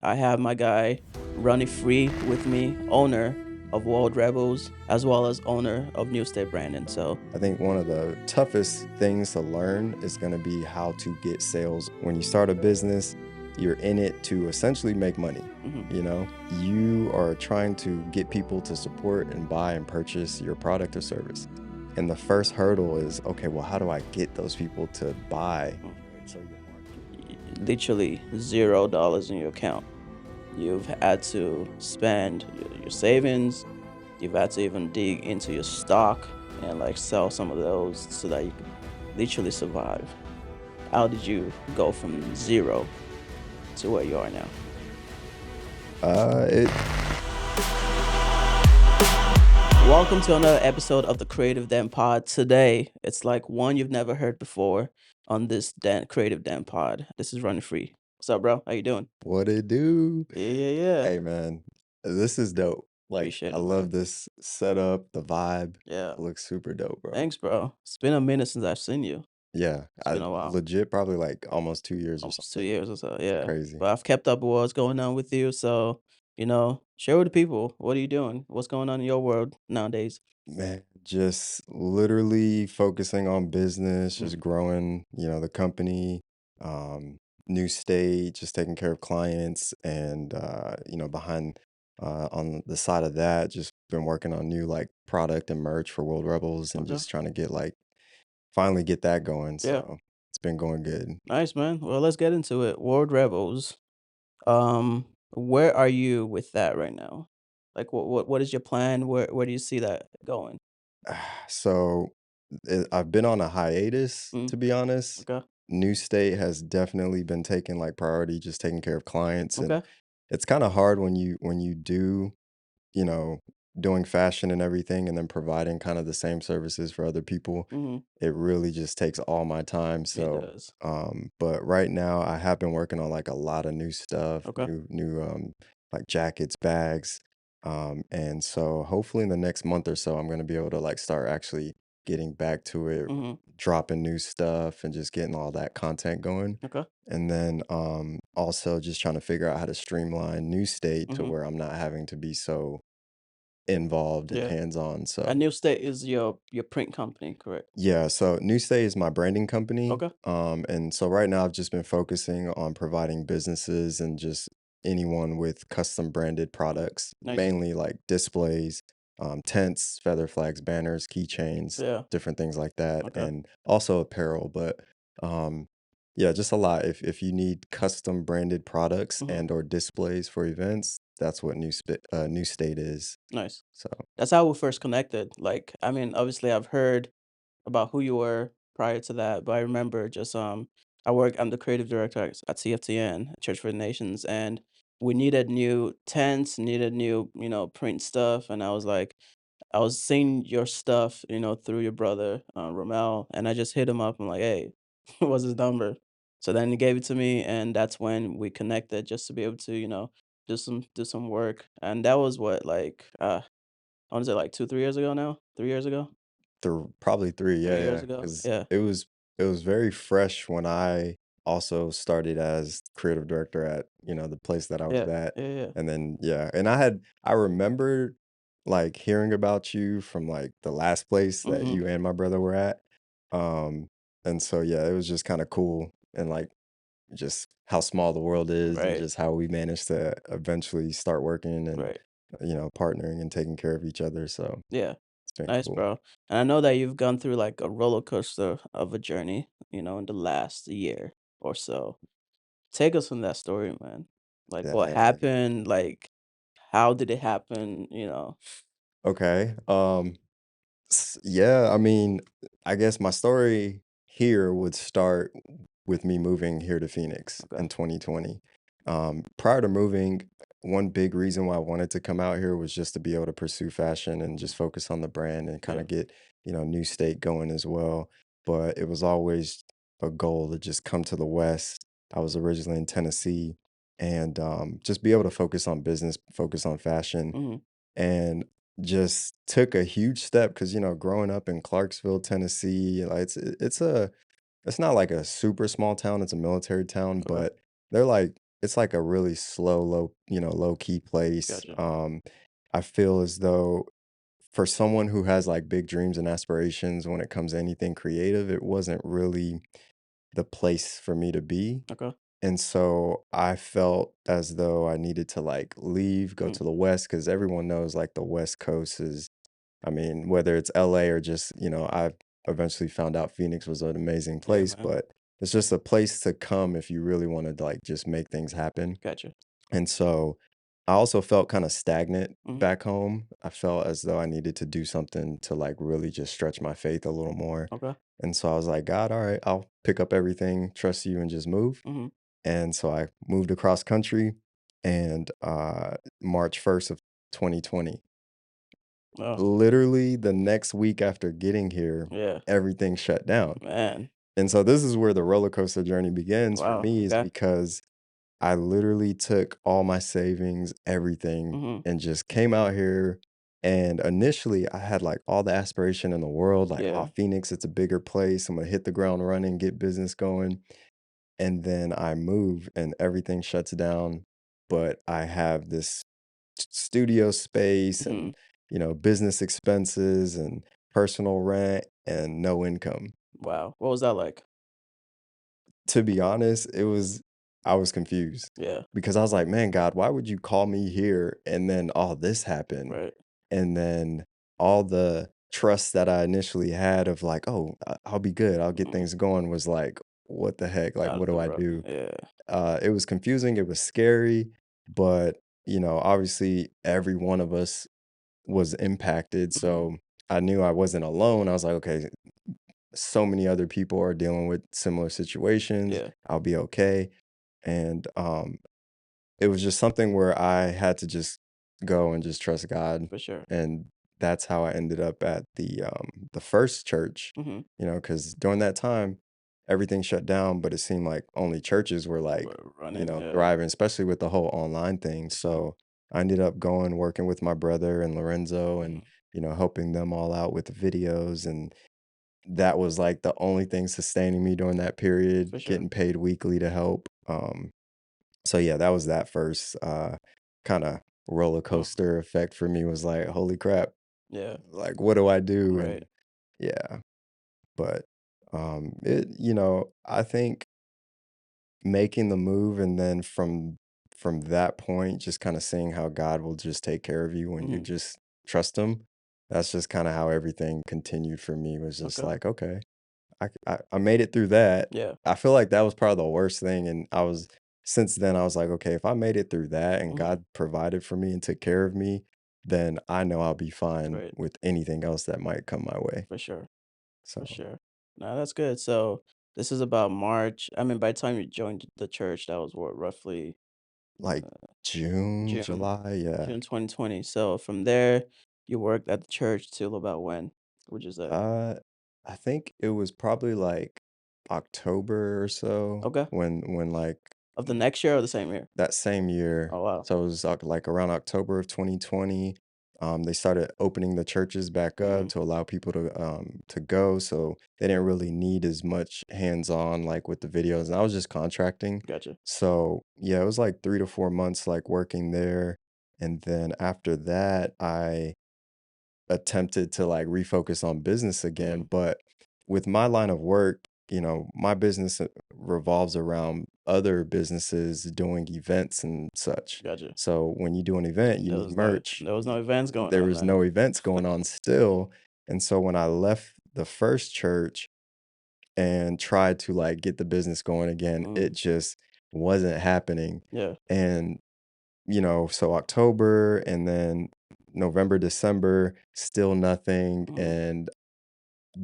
I have my guy Ronnie Free with me, owner of World Rebels, as well as owner of NewState Branding. So, I think one of the toughest things to learn is going to be how to get sales. When you start a business, you're in it to essentially make money. mhm, You are trying to get people to support and buy and purchase your product or service. And the first hurdle is, okay, well, how do I get those people to buy? mm, So your literally $0 in your account. You've had to spend your savings. You've had to even dig into your stock and like sell some of those so that you could literally survive. How did you go from zero to where you are now? it Welcome to another episode of the Creative Den Pod. Today, it's like one you've never heard before on this Creative Den Pod. This is Running Free. What's up, bro? How you doing? what it do? Yeah, yeah, yeah. Hey man, this is dope. Like Appreciate I it, bro. love this setup, the vibe. Yeah. It looks super dope, bro. Thanks, bro. It's been a minute since I've seen you. Yeah, It's I been a while. legit probably like almost 2 years or Almost two something. years or so. It's Yeah. crazy. But I've kept up with what's going on with you. So, share with the people. What are you doing? What's going on in your world nowadays? Man, just literally focusing on business, Mm, just growing, the company, um, new state, just taking care of clients and behind on the side of that, just been working on new like product and merch for World Rebels and okay. just trying to get like finally get that going. Yeah. So it's been going good. Nice, man. Well, let's get into it. World Rebels. Where are you with that right now? Like, what is your plan? Where do you see that going? So I've been on a hiatus, Mm, to be honest. okay. New state has definitely been taking like priority, just taking care of clients, and Okay. it's kind of hard when you do, you know, doing fashion and everything, and then providing kind of the same services for other people. Mm-hmm. It really just takes all my time. It So, does. but right now I have been working on like a lot of new stuff, Okay. new like jackets, bags. And so hopefully in the next month or so, I'm gonna be able to like start actually getting back to it, Mm-hmm. dropping new stuff and just getting all that content going. Okay. And then also just trying to figure out how to streamline new state to Mm-hmm. where I'm not having to be so involved and Yeah. hands-on. So And New State is your print company, correct? yeah, so NewState is my branding company. Okay. And so right now I've just been focusing on providing businesses and just anyone with custom branded products, Nice. mainly like displays, tents, feather flags, banners, keychains, Yeah. different things like that, Okay. and also apparel. But um, yeah, just a lot. If you need custom branded products Mm-hmm. and or displays for events, that's what New State is. Nice. So That's how we first connected. Like, I mean, obviously, I've heard about who you were prior to that, but I remember just I'm the creative director at CFTN, Church for the Nations, and we needed new tents, needed new, print stuff, and I was seeing your stuff, through your brother, Romel, and I just hit him up. I'm like, hey, what's his number? So then he gave it to me, and that's when we connected just to be able to, do some work. And that was what, like, I want to say like 2, 3 years ago now, 3 years ago, Probably 3, 3 years yeah, ago. because Yeah, it was very fresh when I also started as creative director at, the place that I was yeah, at, yeah, yeah. and then yeah, and I remember, like, hearing about you from, like, the last place that Mhm. you and my brother were at, um, and so, yeah, it was just kinda cool and, like, just how small the world is and Right, just how we managed to eventually start working and, right. partnering and taking care of each other, so Yeah. it's been Nice, cool. bro. And I know that you've gone through like a roller coaster of a journey, in the last year or so. Take us on that story, man. Like what Dang. happened? Like how did it happen? Okay. Yeah, I mean, I guess my story here would start with me moving here to Phoenix Okay. in 2020. Prior to moving, one big reason why I wanted to come out here was just to be able to pursue fashion and Mhm. just focus on the brand and kind Yeah. of get, new state going as well. But it was always a goal to just come to the West. I was originally in Tennessee and just be able to focus on business, focus on fashion Mhm. and just took a huge step because growing up in Clarksville, Tennessee, like it's not like a super small town, it's a military town, Okay. but they're like it's like a really slow, low key place. Gotcha. I feel as though for someone who has like big dreams and aspirations when it comes to anything creative, it wasn't really the place for me to be. Okay. And so I felt as though I needed to like leave, go Mhm. to the West, because everyone knows like the West Coast is, I mean, whether it's LA or just, I've eventually found out Phoenix was an amazing Yeah, place, man. but it's just a place to come if you really want to like just make things happen. Gotcha. And so I also felt kind of stagnant Mhm. back home. I felt as though I needed to do something to like really just stretch my faith a little more. Okay. And so I was like, God, all right, I'll pick up everything, trust you, and just move. Mhm. And so I moved across country and March 1st of 2020. Oh, Literally the next week after getting here, yeah. everything shut down. Man. And so this is where the roller coaster journey begins for Wow. me is Okay. because I literally took all my savings, everything, Mhm. and just came out here. And initially, I had like all the aspiration in the world, like, oh, Yeah. Phoenix, it's a bigger place. I'm gonna hit the ground running, get business going. And then I move and everything shuts down. But I have this studio space Mhm. and, business expenses and personal rent and no income. Wow. What was that like? To be honest, I was confused Yeah. because I was like, "Man, God, why would you call me here and then all this happened?" Right. And then all the trust that I initially had of like, "Oh, I'll be good. I'll get Mhm. things going," was like, "What the heck? Like, Out what of do the I broken. do?" Yeah. It was confusing, it was scary, but, obviously every one of us was impacted, Mhm. so I knew I wasn't alone. I was like, "Okay, so many other people are dealing with similar situations. Yeah. I'll be okay." And it was just something where I had to just go and just trust God, For sure. and that's how I ended up at the first church, Mhm. because during that time everything shut down, but it seemed like only churches were like, We're running. Yeah. thriving, especially with the whole online thing. Mhm. So I ended up going working with my brother and Lorenzo and Mhm. helping them all out with the videos, and that was, like, the only thing sustaining me during that period, For sure. getting paid weekly to help, so yeah, that was that first, kinda roller Mm. coaster effect for me was like, "Holy crap, Yeah. like, what do I do?" Right. And yeah, but, I think making the move and then from that point, just kinda seeing how God will just take care of you when you Mhm. just trust him, that's just kinda how everything continued for me, was just Okay. like, "Okay." I made it through that. Yeah. I feel like that was probably the worst thing, and since then, I was like, "Okay, if I made it through that and Mhm. God provided for me and took care of me, then I know I'll be fine Right. with anything else that might come my way." For sure. So, For sure. No, that's good. So this is about March. I mean, by the time you joined the church, that was what, roughly like, June, June, July, yeah. June 2020. So from there, you worked at the church till about when? Would you say? Uh, I think it was probably, like, October or so Okay. when, like, Of the next year or the same year? that same year, Oh wow. so it was, like, around October of 2020, they started opening the churches back up Hmm. to allow people to go, so they didn't really need as much hands-on, like, with the videos, and I was just contracting. Gotcha. So, yeah, it was, like, 3 to 4 months, like, working there, and then after that, I attempted to like refocus on business again. Hmm. But with my line of work, my business revolves around other businesses doing events and such. Gotcha. So when you do an event, you There need was no merch. there was no events going There on was then. no events going on still. And so when I left the first church and tried to like get the business going again, it Mm, just wasn't happening. yeah. And so October and then November, December, still nothing. Hmm. And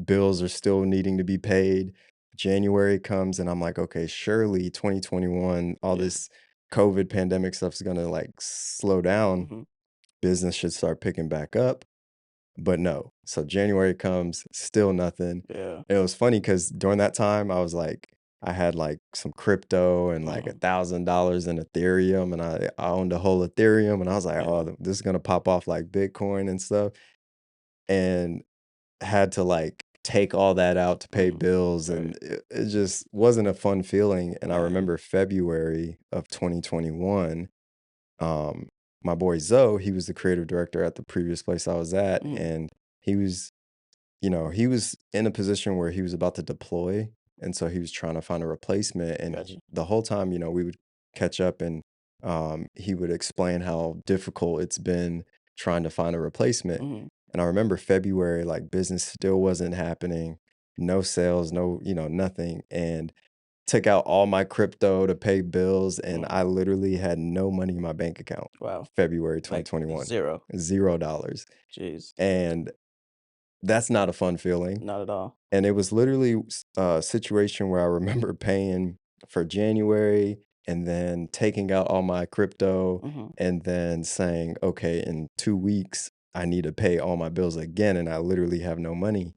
bills are still needing to be paid. January comes and I'm like, okay, surely 2021, all Yeah. this COVID pandemic stuff is gonna like slow down. Hmm. Business should start picking back up. But no. So January comes, still nothing. Yeah. And it was funny because during that time, I had like some crypto and like Hmm. $1,000 in Ethereum, and I owned a whole Ethereum, and I was like, Yeah. oh, this is gonna pop off like Bitcoin and stuff, and had to like take all that out to pay Mhm. bills, Right. and it just wasn't a fun feeling. And I Man. remember February of 2021, um, my boy Zoe, he was the creative director at the previous place I was at, Mhm. and he was he was in a position where he was about to deploy, and so he was trying to find a replacement, and Gotcha. the whole time, we would catch up, and he would explain how difficult it's been trying to find a replacement. Mhm. And I remember February, like, business still wasn't happening, no sales, no, nothing, and took out all my crypto to pay bills, and Mhm. I literally had no money in my bank account. Wow. February Like 2021, 0. $0. Jeez. And that's not a fun feeling. Not at all. And it was literally a situation where I remember paying for January and then taking out all my crypto Mhm. and then saying, okay, in 2 weeks, I need to pay all my bills again. And I literally have no money.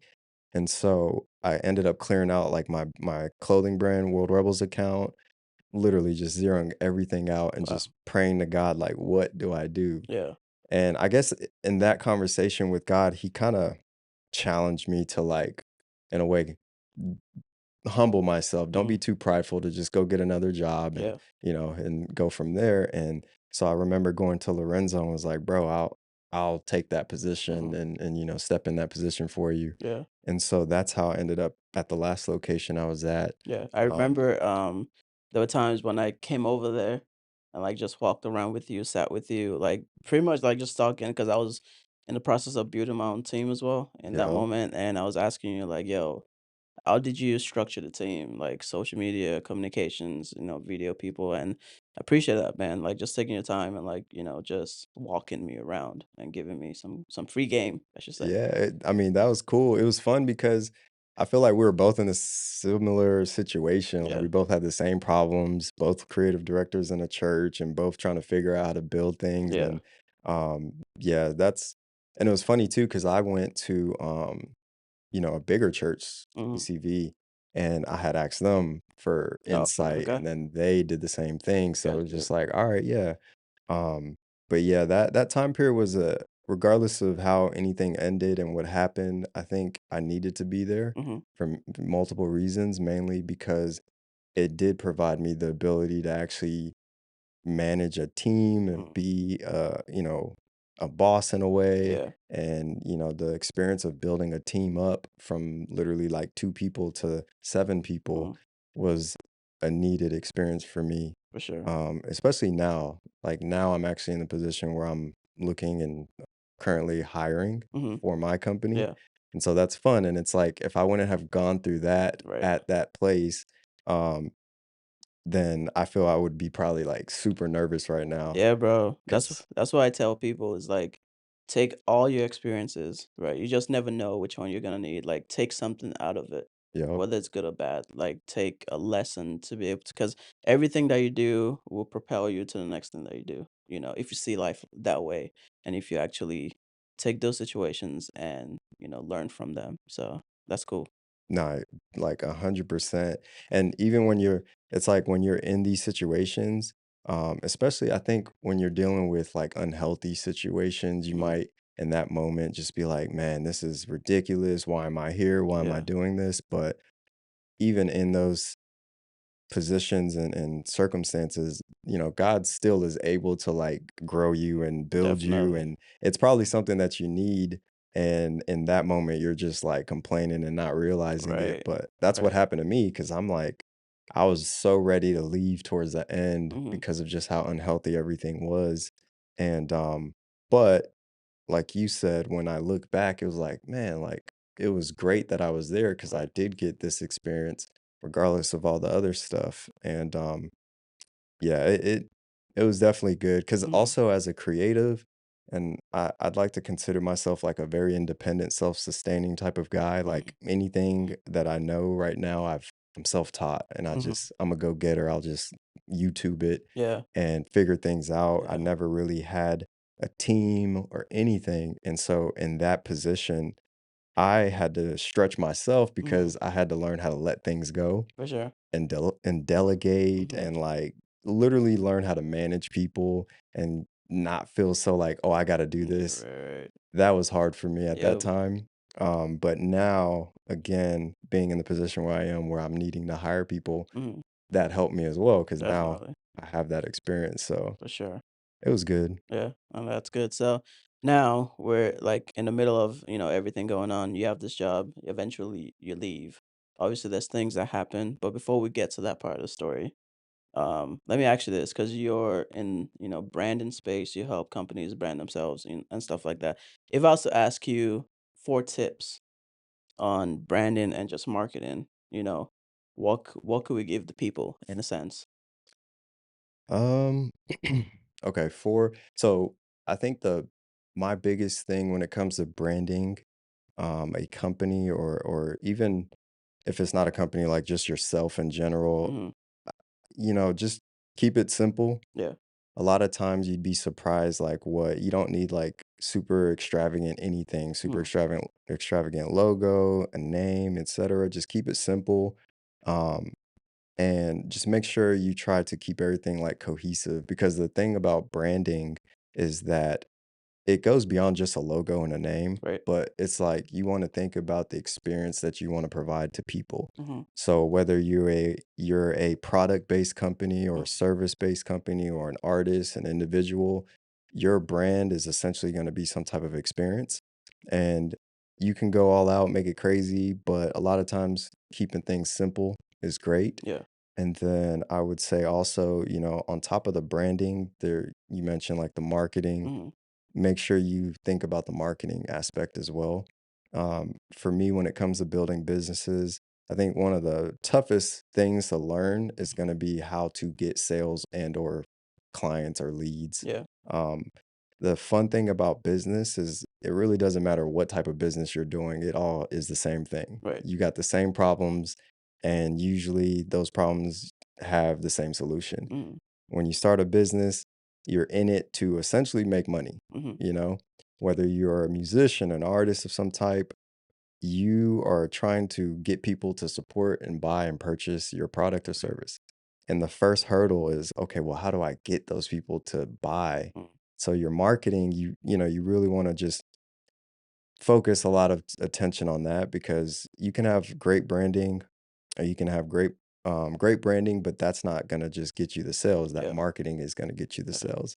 And so I ended up clearing out like my clothing brand, World Rebels account, literally just zeroing everything out and Wow. just praying to God, like, what do I do? Yeah. And I guess in that conversation with God, he kind of challenged me to, like, in a way, humble myself. Don't Mhm. be too prideful to just go get another job and, Yeah. and go from there. And so I remember going to Lorenzo and was like, bro, I'll take that position Mhm. and step in that position for you. Yeah. And so that's how I ended up at the last location I was at. Yeah. I Um, remember, there were times when I came over there and, like, just walked around with you, sat with you, like, pretty much, like, just talking because I was in the process of building my own team as well in that yeah. moment, and I was asking you, like, "Yo, how did you structure the team? Like, social media, communications, video people?" And I appreciate that, man, like, just taking your time and, like, just walking me around and giving me some free game, I should say. Yeah, I mean, that was cool. It was fun because I feel like we were both in a similar situation. Like, Yeah. we both had the same problems, both creative directors in a church, and both trying to figure out how to build things. Yeah. And yeah, and it was funny too because I went to a bigger church, Mhm. UCV, and I had asked them for Oh, insight, okay. and then they did the same thing. So it was Gotcha. just like, all right, yeah. But yeah, that time period was a regardless of how anything ended and what happened, I think I needed to be there Mhm. for multiple reasons, mainly because it did provide me the ability to actually manage a team and Mhm. be a boss in a way. Yeah. And the experience of building a team up from literally like 2 people to 7 people Mhm. was a needed experience for me. For sure. Especially now, like, now I'm actually in a position where I'm looking and currently hiring Mhm. for my company, Yeah. and so that's fun. And it's like if I wouldn't have gone through that Right. at that place, um then I feel I would be probably, like, super nervous right now, Yeah, bro. That's 'cause that's what I tell people is like take all your experiences, right? You just never know which one you're gonna need. Like take something out of it, Yep. whether it's good or bad. Like take a lesson to be able to, because everything that you do will propel you to the next thing that you do. If you see life that way, and if you actually take those situations and learn from them. So that's cool. No, like 100%. And even when it's like when you're in these situations, especially I think when you're dealing with like unhealthy situations, you Mm, might in that moment just be like, man, this is ridiculous. Why am I here? Why am I yeah. doing this? But even in those positions and circumstances, God still is able to like grow you and build you. Definitely. And it's probably something that you need. And in that moment, you're just like complaining and not realizing it. Right. But that's what Right. happened to me because I'm like, I was so ready to leave towards the end Hmm. because of just how unhealthy everything was. And, but like you said, when I look back, it was like, man, like it was great that I was there because I Right. did get this experience regardless of all the other stuff. And yeah, it was definitely good because Hmm. also as a creative, and I'd like to consider myself like a very independent, self-sustaining type of guy. Hmm. Like anything that I know right now, I'm self-taught and Hmm. I'm a go-getter. I'll just YouTube it Yeah. and figure things out. I Yeah. never really had a team or anything. And so in that position, I had to stretch myself Hmm. because I had to learn how to let things go For sure. and delegate Hmm. and like literally learn how to manage people and not feel so like, oh, I got to do Yeah. this. Right. Right. That was hard for me at that Yeah. time. But now, again, being in the position where I am, where I'm needing to hire people, Mhm. that helped me as well because now Definitely, I have that experience. So for sure. it was good. Yeah, and that's good. So now we're like in the middle of, everything going on. You have this job, eventually you leave. Obviously there's things that happen, but before we get to that part of the story, let me ask you this, because you're in, branding space, you help companies brand themselves and stuff like that. If I was to ask you 4 tips on branding and just marketing, what could we give the people in a sense? Um, okay, so I think my biggest thing when it comes to branding, a company or even if it's not a company, like just yourself in general, Hmm. just keep it simple. Yeah. A lot of times you'd be surprised like what you don't need like super extravagant anything, super Hmm. extravagant logo, a name, etc. Just keep it simple. Um, and just make sure you try to keep everything like cohesive because the thing about branding is that it goes beyond just a logo and a name, Right. but it's like you wanna think about the experience that you wanna provide to people. Hmm. So whether you're a product-based company or a service-based company or an artist, an individual, your brand is essentially gonna be some type of experience, and you can go all out, make it crazy, but a lot of times keeping things simple is great. Yeah. And then I would say also, on top of the branding, there you mentioned like the marketing, Hmm. make sure you think about the marketing aspect as well. For me, when it comes to building businesses, I think one of the toughest things to learn is going to be how to get sales and or clients or leads. Yeah. Um, the fun thing about business is it really doesn't matter what type of business you're doing. It all is the same thing. Right. You got the same problems, and usually those problems have the same solution. Hmm. When you start a business, you're in it to essentially make money, Hmm. you know? Whether you're a musician, an artist of some type, you are trying to get people to support and buy and purchase your product or service. And the first hurdle is, okay, well, how do I get those people to buy? So your marketing, you really want to just focus a lot of attention on that because you can have great branding or you can have great branding, but that's not gonna just get you the sales. That Yeah. marketing is gonna get you the Yeah. sales.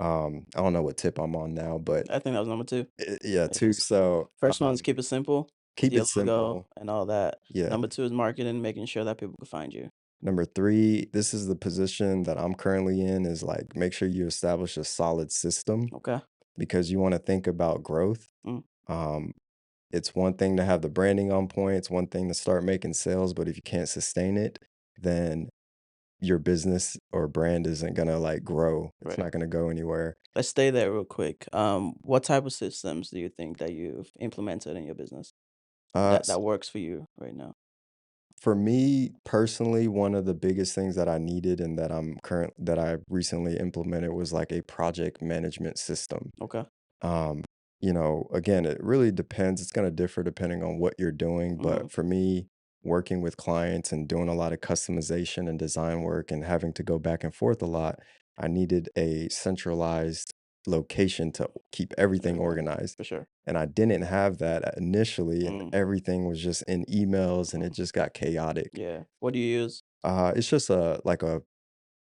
I don't know what tip I'm on now, but I think that was number 2. yeah, It's too. just So first one is keep it simple with keep your it logo simple. and all that. Yeah. Number 2 is marketing, making sure that people can find you. Number three, this is the position that I'm currently in, is like make sure you establish a solid system Okay. because you want to think about growth. Mm. Um, it's one thing to have the branding on point, it's one thing to start making sales, but if you can't sustain it, then your business or brand isn't gonna like grow. It's Right. not gonna go anywhere. Let's stay there real quick. What type of systems do you think that you've implemented in your business that S works for you right now? For me personally, one of the biggest things that I needed and that I recently implemented was like a project management system. Okay. Um, again, it really depends. It's going to differ depending on what you're doing. Mhm. But for me, working with clients and doing a lot of customization and design work and having to go back and forth a lot, I needed a centralized location to keep everything Everything. organized. For sure. And I didn't have that initially, and Mm. everything was just in emails and it Mhm. just got chaotic. Yeah. What do you use? It's just a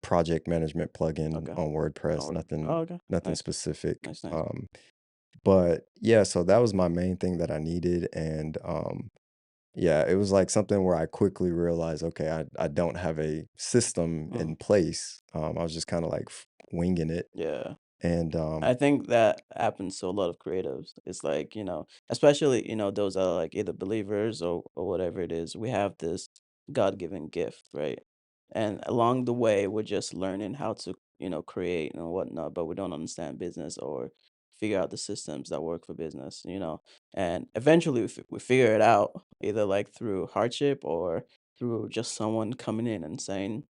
project management plugin Okay. on WordPress, Oh, oh, okay. nothing Nice. specific. Nice, nice. But yeah, so that was my main thing that I needed, and yeah, it was like something where I quickly realized, okay, I don't have a system Mhm. in place. I was just kind of like winging it, Yeah. and I think that happens to a lot of creatives. It's like, especially, those that are like either believers or whatever it is, we have this God-given gift, right? And along the way, we're just learning how to, create and whatnot, but we don't understand business or figure out the systems that work for business. And eventually we figure it out either like through hardship or through just someone coming in and saying,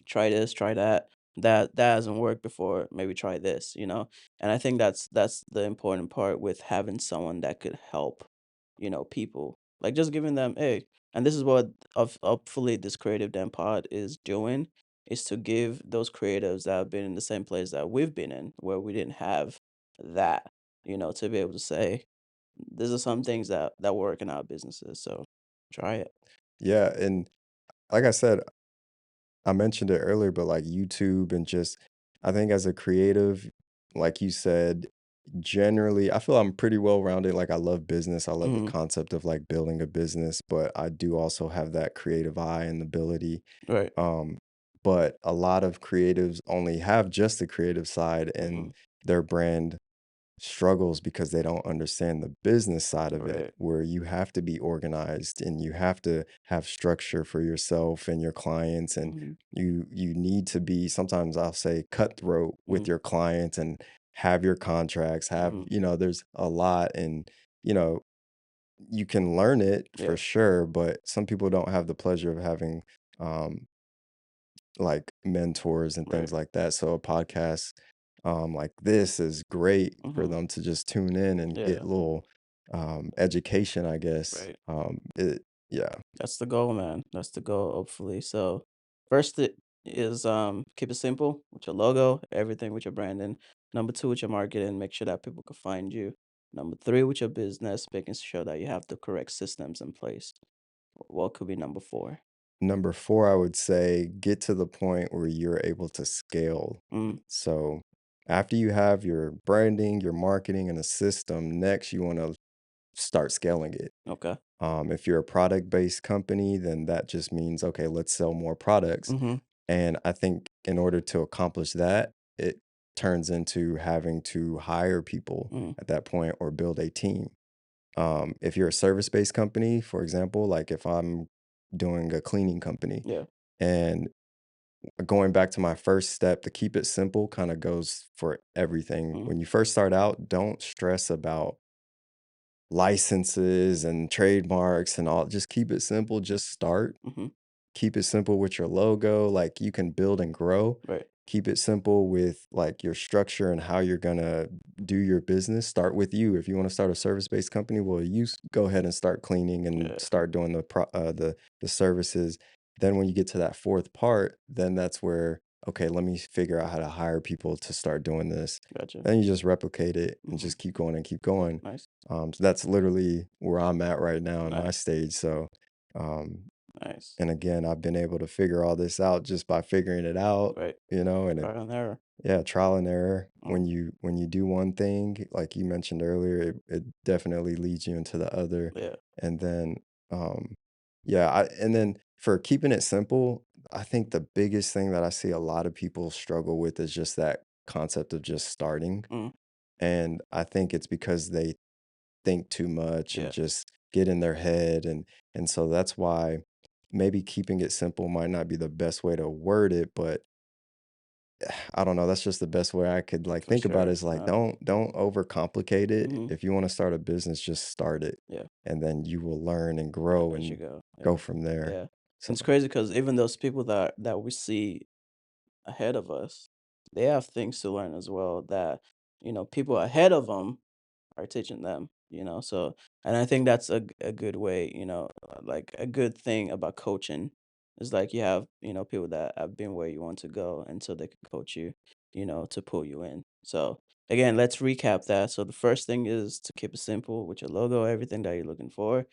try this, try that. That hasn't worked before. Maybe try this. And I think that's the important part with having someone that could help, people. Like just giving them, hey, and this is what of hopefully this creative den pod is doing, is to give those creatives that have been in the same place that we've been in, where we didn't have that, to be able to say, these are some things that work in our businesses. So try it. Yeah, and like I said, I mentioned it earlier, but like YouTube and just I think as a creative, like you said, generally I feel I'm pretty well rounded. Like I love business. I love the Hmm. concept of like building a business, but I do also have that creative eye and ability. Right. Um, but a lot of creatives only have just the creative side Hmm. and their brand struggles because they don't understand the business side of it, Right. where you have to be organized and you have to have structure for yourself and your clients, and Hmm. you need to be, sometimes I'll say, cutthroat with Hmm. your clients and have your contracts, have, Hmm. there's a lot, and you know you can learn it for Yeah. sure, but some people don't have the pleasure of having um like mentors and Right. things like that. So a podcast like this is great for Hmm. them to just tune in and get Yeah. a little education, I guess. Right. Yeah, That's the goal, man. That's the goal, hopefully. So first it is keep it simple with your logo, everything with your branding. Number two with your marketing, make sure that people can find you. Number three with your business, making sure that you have the correct systems in place. What could be number four? number four, I would say get to the point where you're able to scale. Mm, So after you have your branding, your marketing, and a system, next you want to start scaling it. okay. If you're a product based company, then that just means, okay, let's sell more products. Mm-hmm. And I think in order to accomplish that, it turns into having to hire people Mm, at that point or build a team. If you're a service based company, for example, like if I'm doing a cleaning company, yeah. and going back to my first step, to keep it simple kind of goes for everything. Mm, When you first start out, don't stress about licenses and trademarks and all. Just keep it simple, just start. mm-hmm. Keep it simple with your logo, like, you can build and grow. Right. Keep it simple with, like, your structure and how you're gonna do your business. Start with you. If you wanna start a service-based company, well, go ahead and start cleaning and Yeah. start doing the services. Then when you get to that 4th part, then that's where, "Okay, let me figure out how to hire people to start doing this." Gotcha. Then you just replicate it and Mm-hmm. just keep going and keep going. Nice. So that's literally where I'm at right now in my Nice. stage, so, um Nice. and again, I've been able to figure all this out just by figuring it out, Right. and it Trial and error. yeah, trial and error. Mm, When you do one thing, like you mentioned earlier, it definitely leads you into the other. yeah. And then, yeah, and then for keeping it simple, I think the biggest thing that I see a lot of people struggle with is just that concept of just starting. Mm, And I think it's because they think too much and yeah. just get in their head, and so that's why maybe keeping it simple might not be the best way to word it, but I don't know, that's just the best way I could like For think about it, sure. is like don't overcomplicate it. Mm-hmm. If you want to start a business, just start it, Yeah. and then you will learn and Yeah. grow As you and go. go Yeah. from there. Yeah. So It's crazy because even those people that we see ahead of us, they have things to learn as well that, people ahead of them are teaching them, so and I think that's a good way, like a good thing about coaching is like you have, people that have been where you want to go and so they can coach you, to pull you in. So again, let's recap that. So the first thing is to keep it simple with your logo, everything that you're looking for.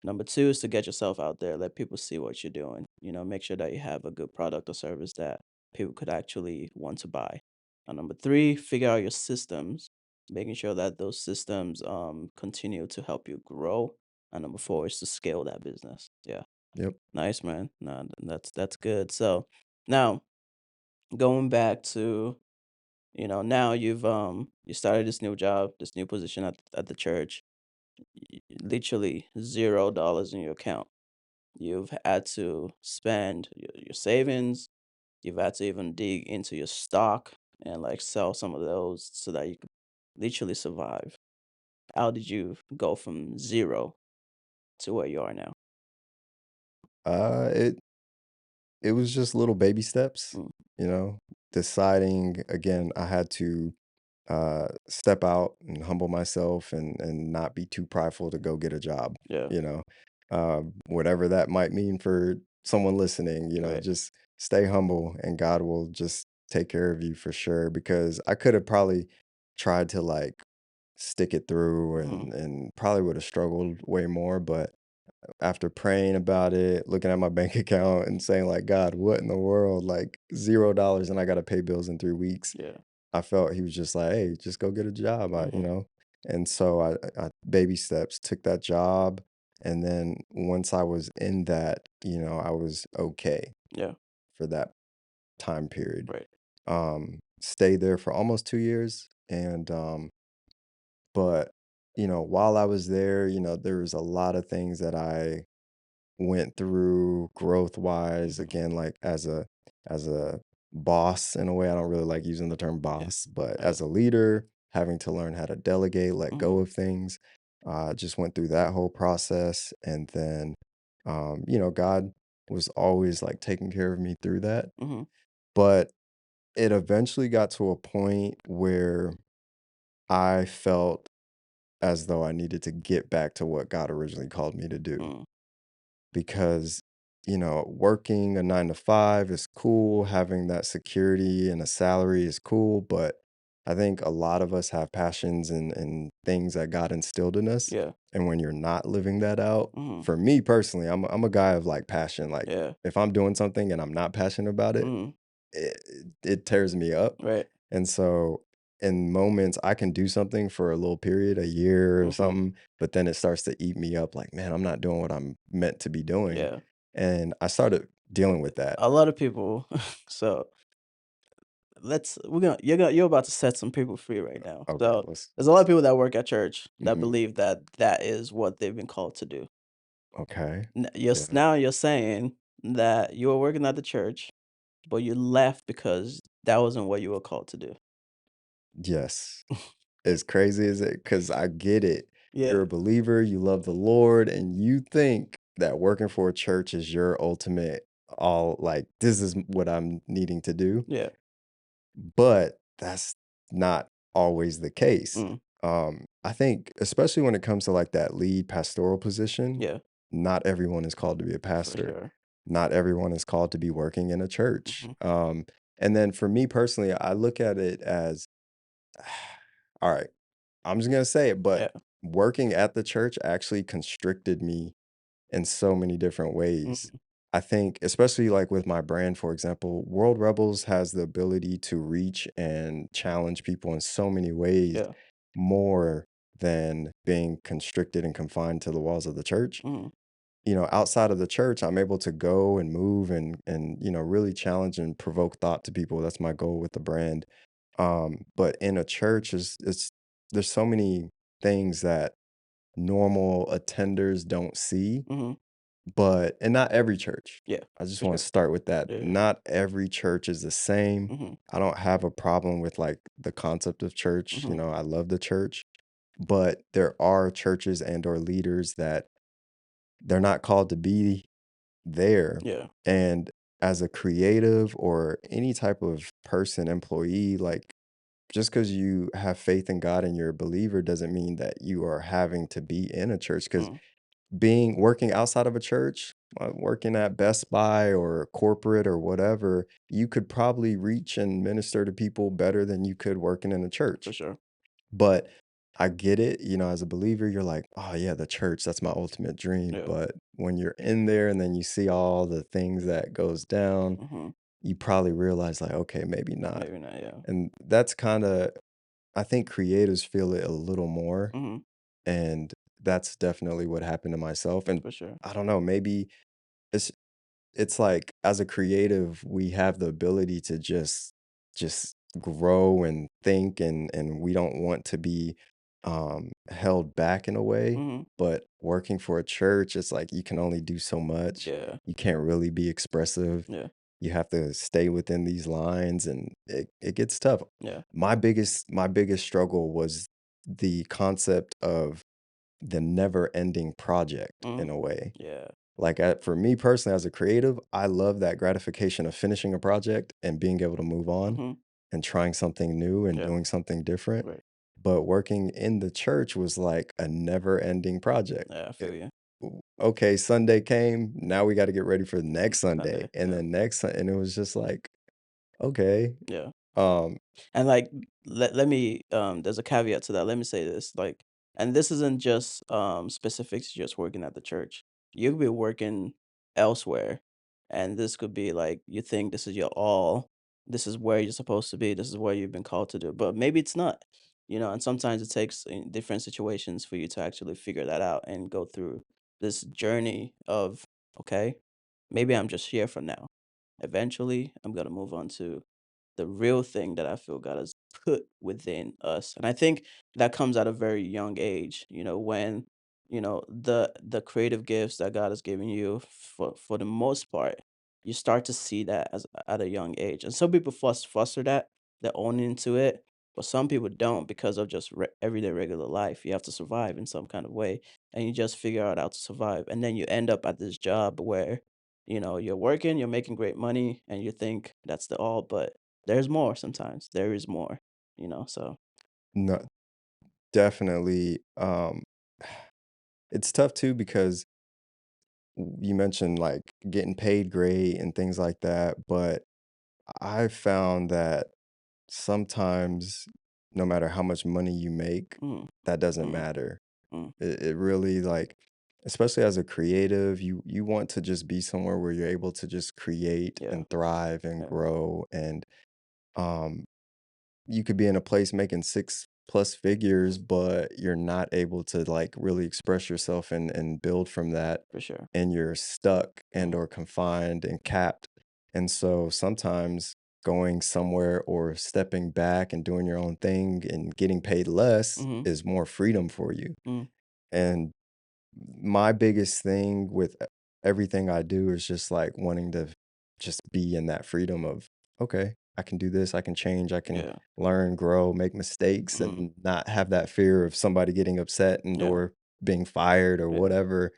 Number two is to get yourself out there, let people see what you're doing, make sure that you have a good product or service that people could actually want to buy. And number three, figure out your systems, making sure that those systems continue to help you grow. And number four is to scale that business. Yeah. yep. Nice, man. No, that's good. So now going back to, now you started this new job, this new position at the church, literally $0 in your account. You've had to spend your savings. You've had to even dig into your stock and like sell some of those so that you could literally survive. How did you go from 0 to where you are now? It was just little baby steps, Mm, you know, deciding again, I had to step out and humble myself and not be too prideful to go get a job, yeah, you know, whatever that might mean for someone listening, right. just stay humble and God will just take care of you for sure. Because I could have probably tried to like stick it through Mhm. and probably would have struggled way more, but after praying about it, looking at my bank account and saying like, "God, what in the world? Like $0 and I gotta pay bills in 3 weeks." Yeah. I felt he was just like, "Hey, just go get a job," Mhm. And so I baby steps took that job, and then once I was in that, I was okay Yeah. for that time period. Right. Stayed there for almost 2 years, and, but, while I was there, there was a lot of things that I went through growth wise, Mhm. again, like as a boss in a way. I don't really like using the term Yeah. boss, but Yeah. as a leader, having to learn how to delegate, let Mhm. go of things. Just went through that whole process. And then God was always like taking care of me through that. Mhm. But it eventually got to a point where I felt as though I needed to get back to what God originally called me to do. Mm. Because working a 9 to 5 is cool, having that security and a salary is cool, but I think a lot of us have passions and things that God instilled in us, Yeah. and when you're not living that out, Mhm. for me personally, I'm a guy of like passion. Like Yeah. if I'm doing something and I'm not passionate about it, Mhm. it tears me up. Right. And so in moments I can do something for a little period, a year or Mhm. something, but then it starts to eat me up like, man, I'm not doing what I'm meant to be doing. Yeah. And I started dealing with that. A lot of people so you're about to set some people free right now. Okay, So let's there's a lot of people that work at church that mhm. believe that that is what they've been called to do. Okay. Yeah. Now you're saying that you were working at the church, but you left because that wasn't what you were called to do. Yes. As crazy as it, because I get it. Yeah. You're a believer, you love the Lord, and you think that working for a church is your ultimate all like this is what I'm needing to do. Yeah. But that's not always the case. Mm. I think, especially when it comes to like that lead pastoral position, Yeah. not everyone is called to be a For pastor. sure. Not everyone is called to be working in a church. Mhm. And then for me personally, I look at it as, all right, I'm just gonna say it, but Yeah. working at the church actually constricted me in so many different ways. Mhm. I think, especially like with my brand, for example, World Rebels has the ability to reach and challenge people in so many ways Yeah. more than being constricted and confined to the walls of the church. Mhm. Outside of the church, I'm able to go and move and really challenge and provoke thought to people. That's my goal with the brand. But in a church is it's there's so many things that normal attenders don't see, Mhm. but and not every church. Yeah. I just For want sure. to start with that. Yeah. Yeah. Not every church is the same. Mhm. I don't have a problem with like the concept of church. Mhm. I love the church, but there are churches and or leaders that they're not called to be there. Yeah. And as a creative or any type of person, employee, like just because you have faith in God and you're a believer doesn't mean that you are having to be in a church. Because Mm. being working outside of a church, working at Best Buy or corporate or whatever, you could probably reach and minister to people better than you could working in a For church. sure. But I get it, as a believer, you're like, oh yeah, the church, that's my ultimate dream. Yeah. But when you're in there and then you see all the things that goes down, Mhm. you probably realize like, okay, maybe not. Maybe not. Yeah. And that's kind of, I think creatives feel it a little more. Mhm. And that's definitely what happened to myself. And For sure. I don't know, maybe it's it's like as a creative, we have the ability to just grow and think and we don't want to be held back in a way. Mhm. But working for a church, it's like you can only do so much. Yeah. You can't really be expressive. Yeah. You have to stay within these lines and it gets tough. Yeah. My biggest struggle was the concept of the never ending project in Mhm. a way. Yeah. Like, for me personally, as a creative, I love that gratification of finishing a project and being able to move on Mhm. and trying something new and Yeah. doing something different. Right. But working in the church was like a never-ending project. Yeah. I It feel you. Okay, Sunday came, now we gotta get ready for the next Next Sunday, Sunday. and Yeah. then and it was just like, "Okay." Yeah. Um, And like, let me there's a caveat to that. Let me say this, like, and this isn't just specific to just working at the church. You could be working elsewhere, and this could be like you think this is your all, this is where you're supposed to be, this is where you've been called to do, but maybe it's not. And sometimes it takes in different situations for you to actually figure that out and go through this journey of, okay, maybe I'm just here for now. Eventually, I'm gonna move on to the real thing that I feel God has put within us. And I think that comes at a very young age, when, the creative gifts that God has given you for the most part, you start to see that as at a young age. And some people foster that, they're own into it, but some people don't because of just everyday regular life. You have to survive in some kind of way, and you just figure out how to survive. And then you end up at this job where, you're working, you're making great money, and you think that's the all, but there's more sometimes. There is more, so no, definitely. It's tough too because you mentioned like getting paid great and things like that, but I found that sometimes no matter how much money you make, mm, that doesn't mm, matter. mm, It really like, especially as a creative, you want to just be somewhere where you're able to just create yeah, and thrive and yeah, grow. And um you could be in a place making 6 plus figures, but you're not able to, like, really express yourself and build from that, for sure. and you're stuck and Mm, or confined and capped, and so sometimes going somewhere or stepping back and doing your own thing and getting paid less mhm, is more freedom for you, mm, and my biggest thing with everything I do is just, like, wanting to just be in that freedom of, "Okay, I can do this, I can change, I can yeah, learn, grow, make mistakes, mm, and not have that fear of somebody getting upset and yeah, or being fired or yeah, whatever."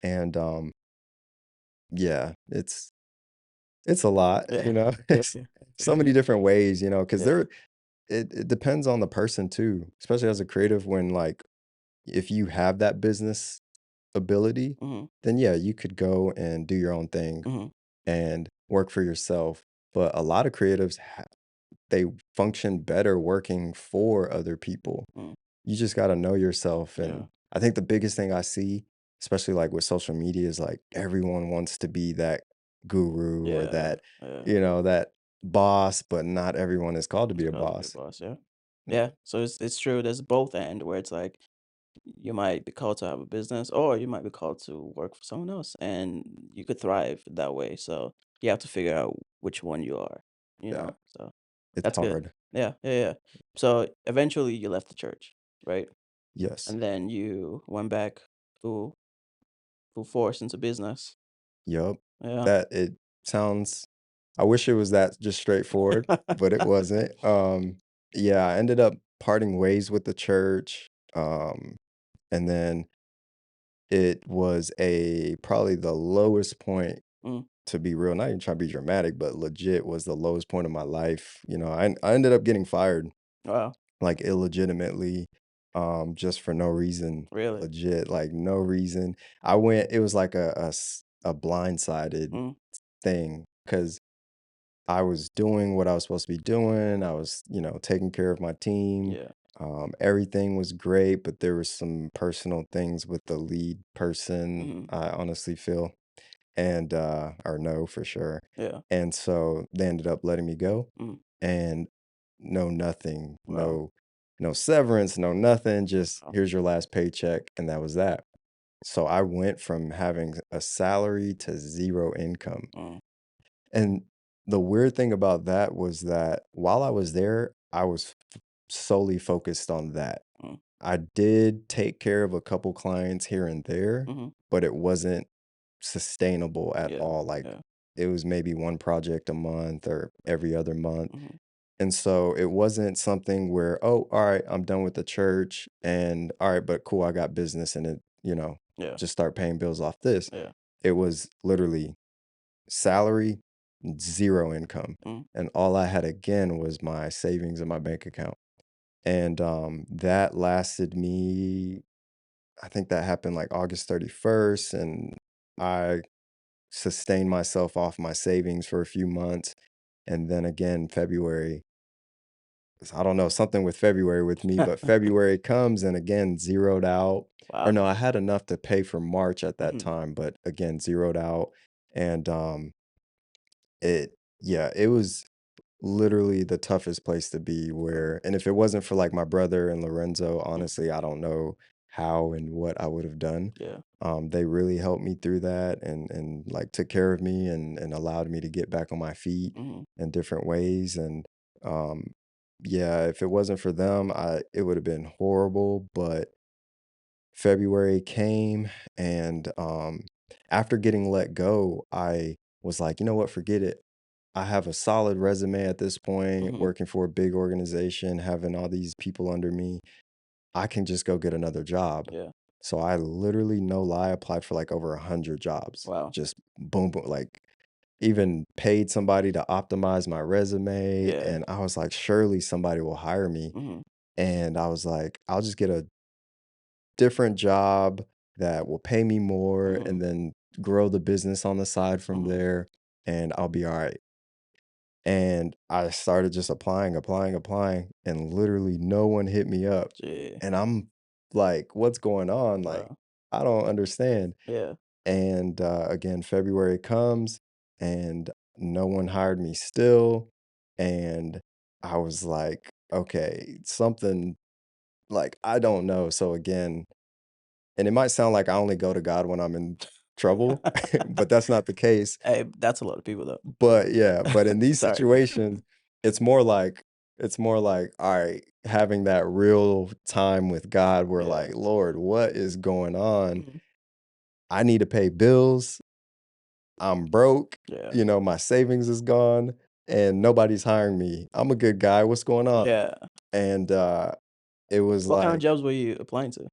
And, yeah, it's a lot, yeah, yeah, It's yeah, so many different ways, 'cause yeah, it depends on the person too, especially as a creative when, like, if you have that business ability, mhm, then yeah, you could go and do your own thing mhm, and work for yourself. But a lot of creatives, they function better working for other people. mm, You just got to know yourself. And yeah, I think the biggest thing I see, especially like with social media, is like everyone wants to be that guru or yeah, that, yeah. that boss, but not everyone is called to It's be a called to be a boss. boss, yeah. Yeah. Yeah, so it's true. There's both end where it's like you might be called to have a business, or you might be called to work for someone else, and you could thrive that way. So you have to figure out which one you are, Yeah. So It's that's good. hard. Yeah, yeah, yeah. So eventually you left the church, right? Yes. And then you went back full full force into business. Yup. Yeah. That it sounds I wish it was that just straightforward, but it wasn't. Yeah, I ended up parting ways with the church, and then it was a probably the lowest point, Mm, to be real, not even trying to be dramatic, but legit was the lowest point of my life. I ended up getting fired, wow. like, illegitimately, just for no reason, Really? legit, like, no reason. I went it was like a blindsided Mm, thing because I was doing what I was supposed to be doing. I was, taking care of my team. yeah. Everything was great, but there were some personal things with the lead person, Hmm. I honestly feel, and or no, for sure. Yeah. And so they ended up letting me go, Mm, and no nothing, wow. no severance, no nothing, just Wow. here's your last paycheck, and that was that. So I went from having a salary to zero income. Mm, And the weird thing about that was that while I was there, I was solely focused on that. mm, I did take care of a couple clients here and there, hmm. but it wasn't sustainable at Yeah. all. Like, Yeah. it was maybe one project a month or every other month. Hmm. And so it wasn't something where, oh, all right, I'm done with the church and all right, but cool, I got business and Yeah. just start paying bills off this. Yeah. It was literally salary, zero income, Mm, and all I had again was my savings in my bank account, and, that lasted me I think that happened, like, August 31st, and I sustained myself off my savings for a few months, and then again, February. I don't know, something with February with me, but February comes and again zeroed out. Or Wow. no, I had enough to pay for March at that Mhm, time, but again zeroed out. And it yeah, it was literally the toughest place to be wow. where, and if it wasn't for like my brother and Lorenzo, Mhm, honestly, I don't know how and what I would have done. yeah. They really helped me through that and like took care of me and allowed me to get back on my feet Mhm, in different ways. And um, yeah, if it wasn't for them, I it would have been horrible. But February came, and after getting let go, I was like, you know what, forget it. I have a solid resume at this point, mhm, working for a big organization, having all these people under me. I can just go get another job. yeah. So I literally, no lie, applied for like over 100 jobs. Wow. Just boom, boom, like even paid somebody to optimize my resume. Yeah. And I was like, surely somebody will hire me. Mhm, And I was like, I'll just get a different job that will pay me more mhm, and then grow the business on the side from mhm. there. And I'll be all right. And I started just applying, applying, applying, and literally no one hit me up. Gee, And I'm like, what's going on? Like, wow. I don't understand. Yeah. And again, February comes and no one hired me still. And I was like, okay, something like I don't know. So again, and it might sound like I only go to God when I'm in trouble, but that's not the case. Hey, that's a lot of people But yeah, but in these Sorry. situations, it's more like, all right, having that real time with God where Yeah. like, Lord, what is going on? Mhm. I need to pay bills. I'm broke. Yeah. You know, my savings is gone and nobody's hiring me. I'm a good guy. What's going on? Yeah. And it was What kind of like, jobs were you applying to?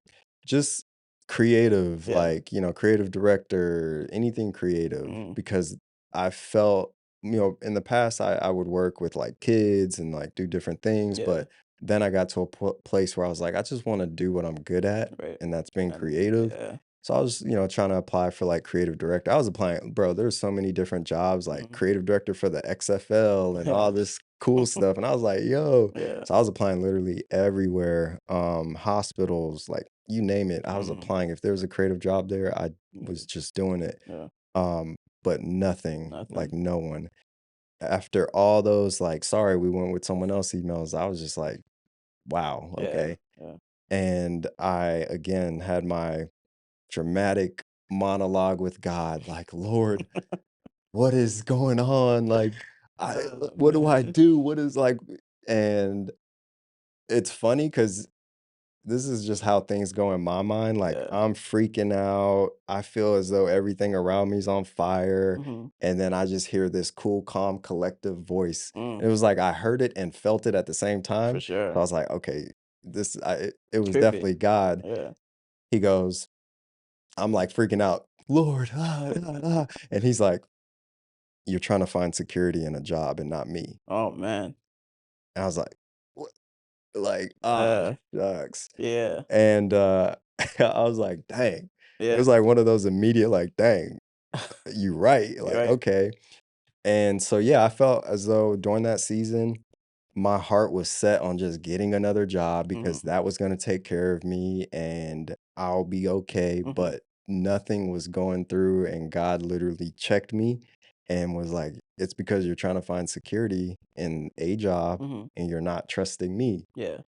just creative, Yeah. like, creative director, anything creative, Mm. because I felt, in the past, I would work with like kids and like do different things, Yeah. but then I got to a place where I was like, I just want to do what I'm good at, Right. and that's being And creative. yeah. So I was, trying to apply for like creative director. I was applying, bro. There's so many different jobs, like Mhm. creative director for the XFL and Yeah. all this cool stuff. And I was like, yo, Yeah. so I was applying literally everywhere, hospitals, like you name it. I was Mhm. applying. If there was a creative job there, I was Yeah. just doing it. Yeah. But nothing, like Nothing. no one. After all those, like, sorry, we went with someone else emails, I was just like, wow, Yeah. okay. Yeah. And I again had my dramatic monologue with God, like, Lord, what is going on? Like, Oh, what do I man. do? What is like, and it's funny because this is just how things go in my mind. Like, Yeah. I'm freaking out. I feel as though everything around me is on fire. Mhm. And then I just hear this cool, calm, collective voice. Mm. And it was like I heard it and felt it at the same For time. So sure. I was like, okay, it was Trippy. definitely God. Yeah. He goes, I'm like freaking out, Lord, and he's like, you're trying to find security in a job and not me. Oh, man. And I was like, what? Like, Uh, shucks. yeah. And, I was like, "Dang." It Yeah. was like one of those immediate, like, "Dang, you right." You're Like, right. "Okay." And so, yeah, I felt as though during that season, my heart was set on just getting another job because Mhm. that was gonna take care of me and I'll be okay, Mhm. but nothing was going through, and God literally checked me and was like, "It's because you're trying to find security in a job Mhm. and you're not trusting me." Yeah.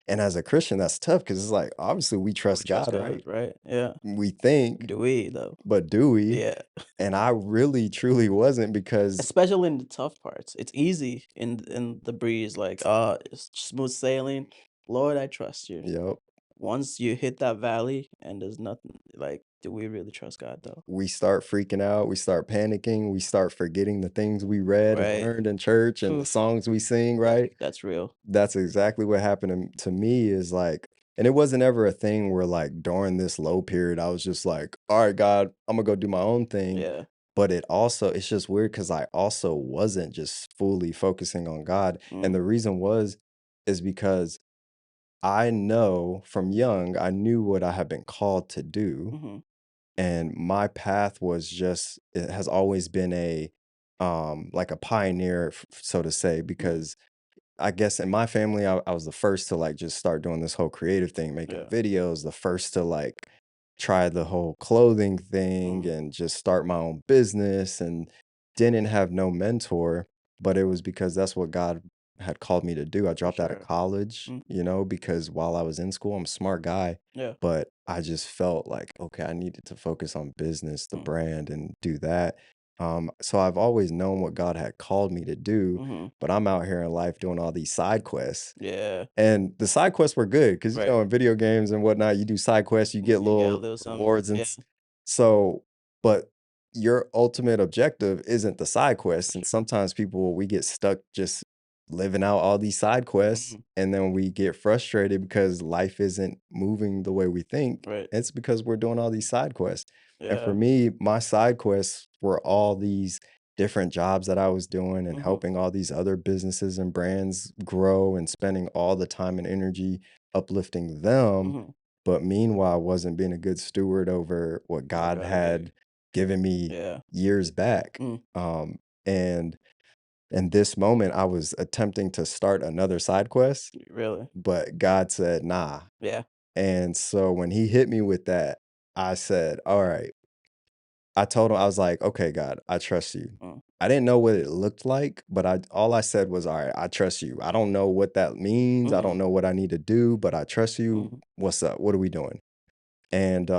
And as a Christian, that's tough because it's like, obviously, we We trust trust God, God, right? right? Yeah. We think, Do we, though? but do we? Yeah. And I really truly wasn't because Especially in the tough parts. It's easy in the breeze, like, it's smooth sailing. Lord, I trust you. yep, Once you hit that valley and there's nothing, like, do we really trust God, though? we start freaking out, we start panicking, we start forgetting the things we read and Right. learned in church and the Oof. songs we sing, right? That's real. That's exactly what happened to me is like, and it wasn't ever a thing where like during this low period, I was just like, all right, God, I'm gonna go do my own thing. Yeah. But it's just weird because I also wasn't just fully focusing on God. And Mm. the reason is because I know from young, I knew what I had been called to do. Mhm. And my path was just, it has always been like a pioneer, so to say, Mhm. because I guess in my family, I was the first to like just start doing this whole creative thing, making Yeah. videos, the first to like try the whole clothing thing Mhm. and just start my own business and didn't have no mentor, but it was because that's what God had called me to do. I For dropped out of sure. college, Mm. because while I was in school, I'm a smart guy, Yeah. but I just felt like, okay, I needed to focus on business, the Mm. brand, and do that. So I've always known what God had called me to do, Mhm. but I'm out here in life doing all these side quests. Yeah. And the side quests were good because, Right. in video games and whatnot, you do side quests, you get You get a little little something. rewards Yeah. so but your ultimate objective isn't the side For quests, and sure. sometimes we get stuck just living out all these side quests, Mhm. and then we get frustrated because life isn't moving the way we think. Right. It's because we're doing all these side quests. And for Yeah. me, my side quests were all these different jobs that I was doing and Mhm. helping all these other businesses and brands grow and spending all the time and energy uplifting them. Mhm. But meanwhile, I wasn't being a good steward over what What God God had gave had you. given me Yeah. years back. Mm. Um, and in this moment, I was attempting to start another side quest, Really. but God said, nah. Yeah. And so when he hit me with that, I said, all right. I told him, I was like, okay, God, I trust you. Mm. I didn't know what it looked like, but all I said was, all right, I trust you. I don't know what that means. I Mhm. don't know what I need to do, but I trust you. Mhm. What's up? What are we doing? And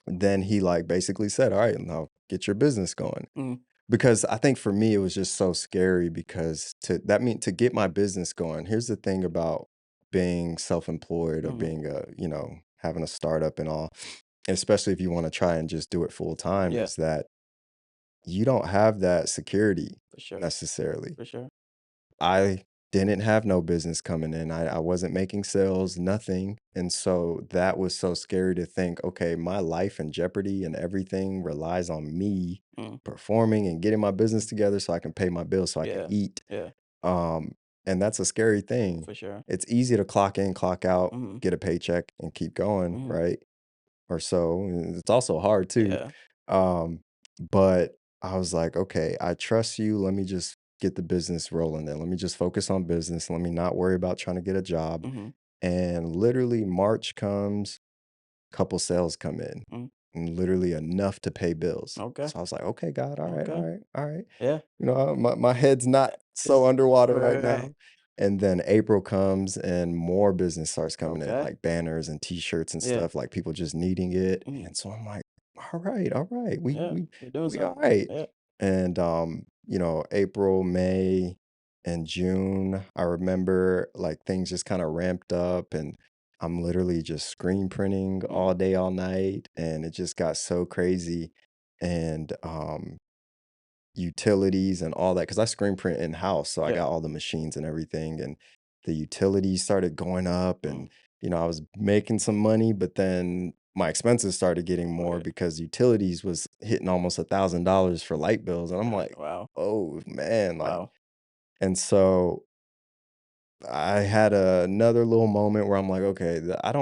then he like basically said, all right, now get your business going. Mm. Because I think for me, it was just so scary because to get my business going, here's the thing about being self-employed or Mhm. being having a startup and all, especially if you want to try and just do it full time, Yeah. is that you don't have that security For sure. necessarily. For sure. I didn't have no business coming in. I wasn't making sales, nothing. And so that was so scary to think, okay, my life in jeopardy and everything relies on me Mm. performing and getting my business together so I can pay my bills so I can Yeah. eat. Yeah. Um, and that's a scary thing. For sure. It's easy to clock in, clock out, Mhm. get a paycheck, and keep going, Mhm. right? Or so. And it's also hard too. Yeah. Um, but I was like, okay, I trust you. Let me just get the business rolling then. Let me just focus on business. Let me not worry about trying to get a job. Mhm. And literally, March comes, couple sales come in, Mm. and literally enough to pay bills. Okay. So I was like, okay, God, all right, all Okay. right, all right. Yeah. My head's not so It's underwater right right. now. And then April comes and more business starts coming in, Okay. like banners and t-shirts and Yeah. stuff, like people just needing it. Mhm. And so I'm like, all right, Yeah. You're doing we all something. right. Yeah. And April, May, and June, I remember like things just kind of ramped up and I'm literally just screen printing Mm. all day, all night, and it just got so crazy. And utilities and all that because I screen print in-house, so I Yeah. got all the machines and everything, and the utilities started going up, Mm. and, I was making some money, but then my expenses started getting more Right. because utilities was hitting almost $1,000 for light bills, and I'm God. like, Wow. "Oh, man," like Wow. and so I had another little moment where I'm like, "Okay, I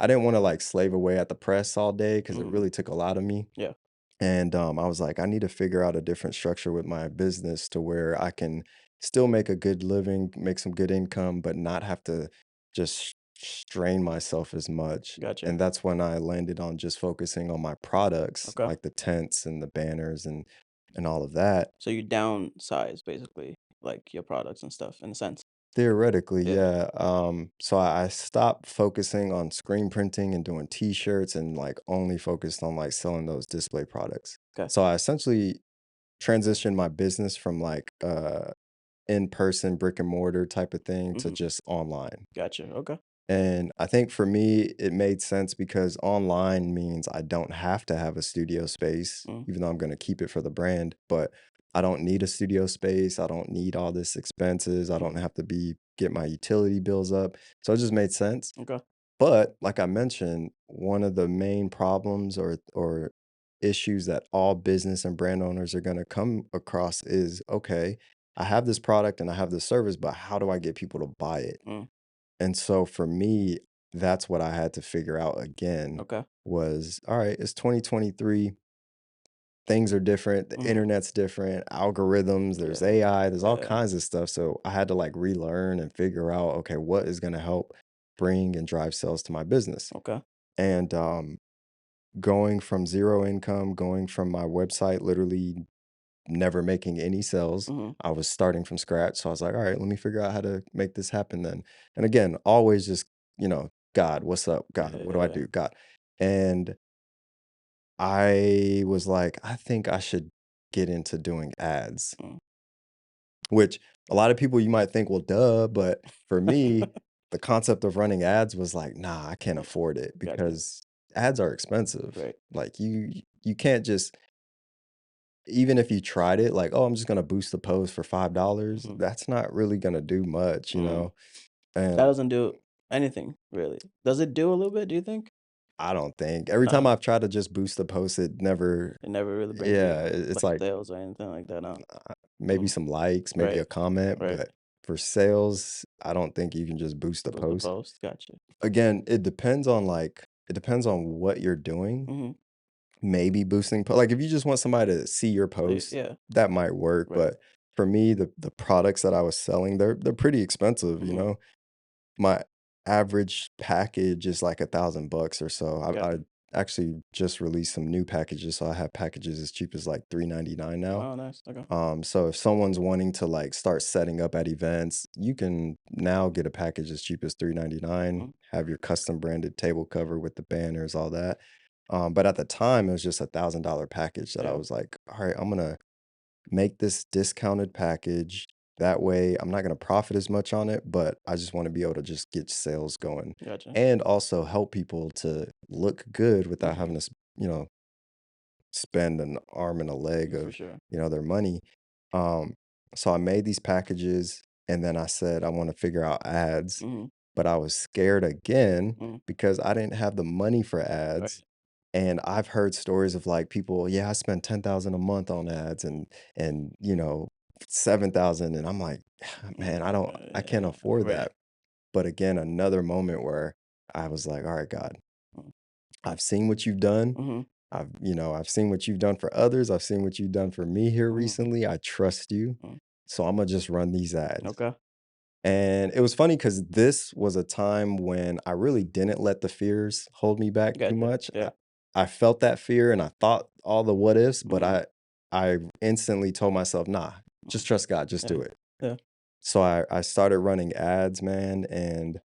didn't wanna, like, slave away at the press all day because it Mhm. really took a lot of me. Yeah. And I was like, I need to figure out a different structure with my business to where I can still make a good living, make some good income, but not have to just strain myself as much. Gotcha. And that's when I landed on just focusing on my products, Okay. like the tents and the banners and all of that. So you downsize basically, like your products and stuff in a sense. Theoretically, Yeah. yeah. So I stopped focusing on screen printing and doing t-shirts and like only focused on like selling those display products. Okay. So I essentially transitioned my business from like in-person brick and mortar type of thing to Mhm. just online. Gotcha. Okay. And I think for me, it made sense because online means I don't have to have a studio space, Mm. even though I'm going to keep it for the brand, but I don't need a studio space. I don't need all this expenses. I don't Mhm. have to get my utility bills up. So it just made sense. Okay. But like I mentioned, one of the main problems or issues that all business and brand owners are going to come across is okay, I have this product and I have this service, but how do I get people to buy it? Mm. And so for me, that's what I had to figure out again Okay. was all right, it's 2023. things are different, the Mhm. internet's different, algorithms, there's Yeah. AI, there's all Yeah. kinds of stuff. So I had to like relearn and figure out, okay, what is going to help bring and drive sales to my business. Okay. And going from zero income, going from my website literally never making any sales. Mhm. I was starting from scratch. So I was like, all right, let me figure out how to make this happen then. And again, always just, God, what's up? God, what do I Yeah. do? God. And I was like, I think I should get into doing ads, Mm. which a lot of people you might think, well, duh. But for me, the concept of running ads was like, nah, I can't Yeah. afford it Gotcha. because ads are expensive. Right. Like you can't just even if you tried it, like, oh, I'm just gonna boost the post for $5, Mhm. that's not really gonna do much, Mm. That And doesn't do anything, really. Does it do a little bit, do you think? I don't think every time No. I've tried to just boost the post, it never, It never really brings yeah, you, it's like, like sales or anything like that, no? maybe Mhm. some likes, maybe Right. a comment, Right. but for sales, I don't think you can just boost the Boost the post. post. Gotcha. Again, it depends on what you're doing. Mhm. Maybe boosting, like if you just want somebody to see your So, post, yeah. that might work. Right. But for me, the products that I was selling, they're pretty expensive, Mhm. My average package is like $1,000 or so. I Gotcha. actually just released some new packages, so I have packages as cheap as like 3.99 now. Oh, nice. Okay. So if someone's wanting to like start setting up at events, you can now get a package as cheap as 3.99. Mhm. Have your custom branded table cover with the banners, all that. But at the time, it was just $1,000 package that I Yeah. was like, all right, I'm gonna make this discounted package. That way, I'm not going to profit as much on it, but I just want to be able to just get sales going Gotcha. and also help people to look good without Mhm. having to, spend an arm and a leg For of, sure. their money. Um, so I made these packages and then I said, I want to figure out ads, Mhm. but I was scared again Mhm. because I didn't have the money for ads. Right. And I've heard stories of like people, yeah, I spend 10,000 a month on ads and 7,000 and I'm like, man, I can't Yeah. afford Right. that. But again, another moment where I was like, all right, God, Mm. I've seen what you've done. Mhm. I've seen what you've done for others. I've seen what you've done for me here Mhm. recently. I trust you. Mhm. So I'm gonna just run these ads. Okay. And it was funny because this was a time when I really didn't let the fears hold me back too Gotcha. much. Yeah. I felt that fear and I thought all the what ifs, but Mhm. I instantly told myself, nah, Mhm. just trust God, just Yeah. do it. Yeah. So I started running ads, man, and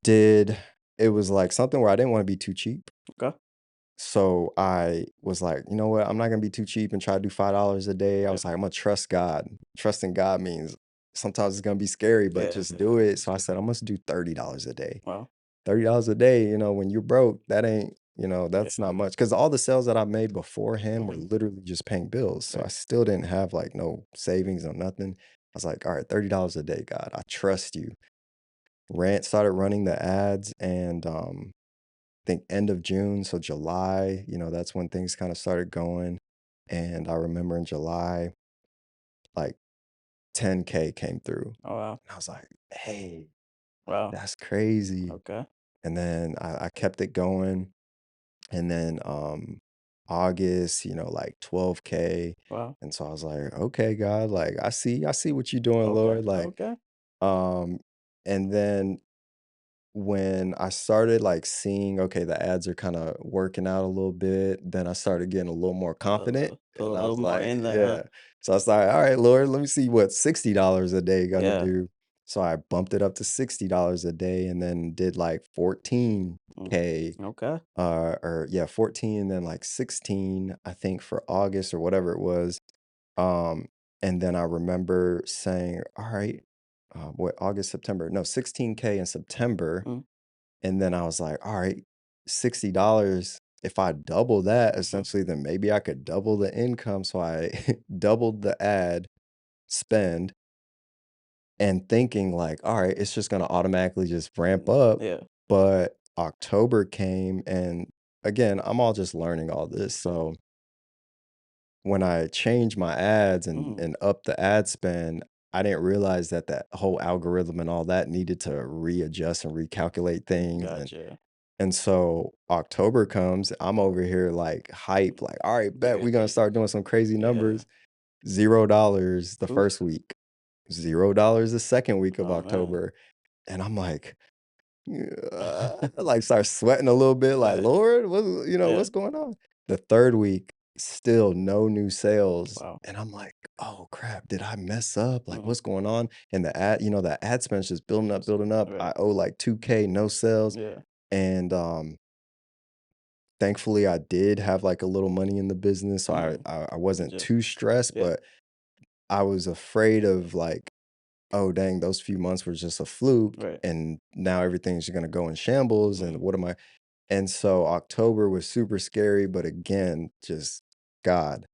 did it was like something where I didn't want to be too cheap. Okay. So I was like, you know what? I'm not gonna be too cheap and try to do $5 a day. I Yeah. was like, I'm gonna trust God. Trusting God means sometimes it's gonna be scary, but Yeah. just Yeah. do it. For So I sure. said, I'm gonna do $30 a day. Wow. $30 a day, when you're broke, that ain't, Yeah. that's not much. Cause all the sales that I made beforehand were Mhm. literally just paying bills. So I Right. still didn't have like no savings or nothing. I was like, all right, $30 a day, God. I trust you. Started running the ads and think end of June, so July, that's when things kind of started going. And I remember in July, like 10K came through. Oh, wow. And I was like, hey, Wow. that's crazy. Okay. And then I kept it going. And then August, like 12K. Wow. And so I was like, okay, God, like I see what you're doing, Okay. Lord. Like, Okay. um, and then when I started, like, seeing, okay, the ads are kinda working out a little bit, then I started getting a little more confident, Put a and I little was more like, in there, huh? yeah. So I was like, "Alright, Lord, let me see what $60 a day gonna Yeah. do." So I bumped it up to $60 a day and then did, like, Mm. 14K, Okay. or yeah, 14 and then, like, 16, I think, for August or whatever it was. Um, and then I remember saying, "Alright," what, August, September? No, 16K in September, Mm. and then I was like, all right, $60. If I double that, Mhm. essentially, then maybe I could double the income. So I doubled the ad spend and thinking like, all right, it's just gonna automatically just ramp up. Yeah. But October came and again, I'm all just learning all this. So when I changed my ads and Mhm. and up the ad spend, I didn't realize that that whole algorithm and all that needed to readjust and recalculate things. And Gotcha. And so October comes, I'm over here like hype, like, all right, bet we're gonna Good. start doing some crazy Yeah. numbers. $0 the Oof. first week, $0 the second week of Oh, man. October. And I'm like, like start sweating a little bit, like, Right. Lord, Yeah. what's going on? The third week, still no new sales. Wow. And I'm like, oh crap, did I mess up? Like, Mhm. what's going on? And the ad spend's just building up, building up. Right. I owe like 2K, no sales. Yeah. And thankfully I did have like a little money in the business. So I Mhm. I, I wasn't Yeah. too stressed, Yeah. but I was afraid of like, oh dang, those few months were just a fluke. Right. And now everything's gonna go in shambles. And Mhm. what am I? And so October was super scary, but again, just God,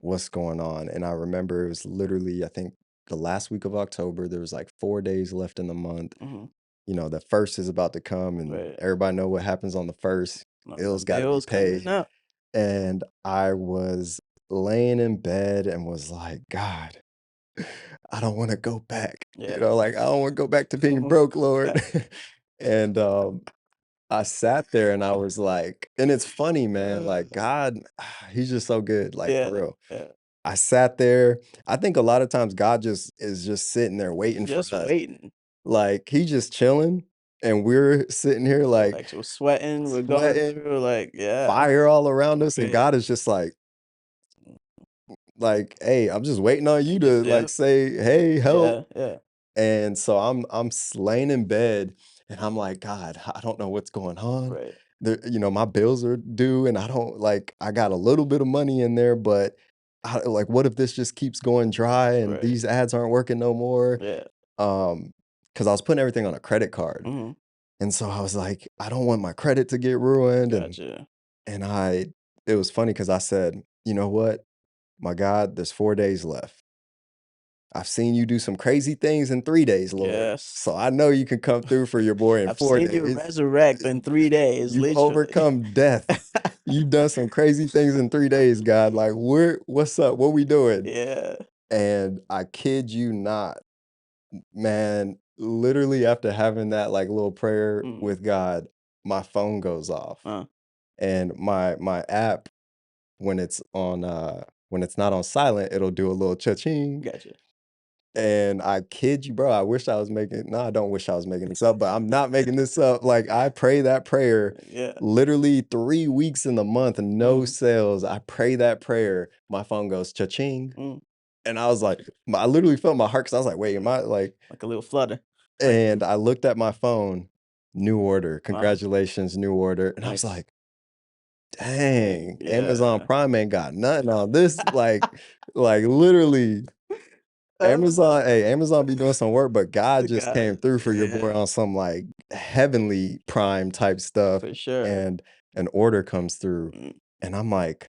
what's going on? And I remember it was literally, I think the last week of October, there was like 4 days left in the month. Mhm. The first is about to come, and Right. everybody know what happens on the first. The Bills got to be bills coming paid. up. And I was laying in bed and was like, God, I don't want to go back. Yeah. Like I don't want to go back to being Don't broke, go Lord. back. And I sat there and I was like, and it's funny, man, Uh, like God, he's just so good, like for yeah. real. Yeah. I sat there. I think a lot of times God just is just sitting there waiting for Just us. waiting. Like he just chilling and we're sitting here like Like, we're sweating, we're going sweating, through, like, yeah. fire all around us, and Right. God is just like, hey, I'm just waiting on you Just to like yeah. say, hey, help. Yeah. Yeah. And so I'm laying in bed and I'm like, God, I don't know what's going on. Right. My bills are due and I don't like I got a little bit of money in there, but like what if this just keeps going dry and Right. these ads aren't working no more? Yeah. Because I was putting everything on a credit card. Mhm. And so I was like, I don't want my credit to get ruined. And Gotcha. and I it was funny because I said, you know what? My God, there's 4 days left. I've seen you do some crazy things in 3 days, Lord. Yes. So I know you can come through for your boy in I've four seen you days. resurrect in 3 days, You've literally. overcome death. You've done some crazy things in 3 days, God. Like, what's up? What we doing? Yeah. And I kid you not, man, literally after having that like little prayer Mhm. with God, my phone goes off. Uh, And my app, when it's not on silent, it'll do a little cha-ching. gotcha. And I kid you, bro, I wish I was making no, I don't wish I was making this up, but I'm not making this up. Like, I pray that prayer Yeah. literally 3 weeks in the month, no Mhm. sales. I pray that prayer, my phone goes cha-ching, Mm. and I was like I literally felt my heart because I was like, "Wait, am I like" Like a little flutter. Like, and I looked at my phone, new order, wow, congratulations, new order, and I was nice. like, Like, "Dang, Amazon yeah. Prime ain't got nothing on this," like, literally Uh, Amazon be doing some work, but God just God, came through for your boy yeah, on some, like, heavenly Prime type stuff, for sure. and an order comes through, Mm, and I'm like,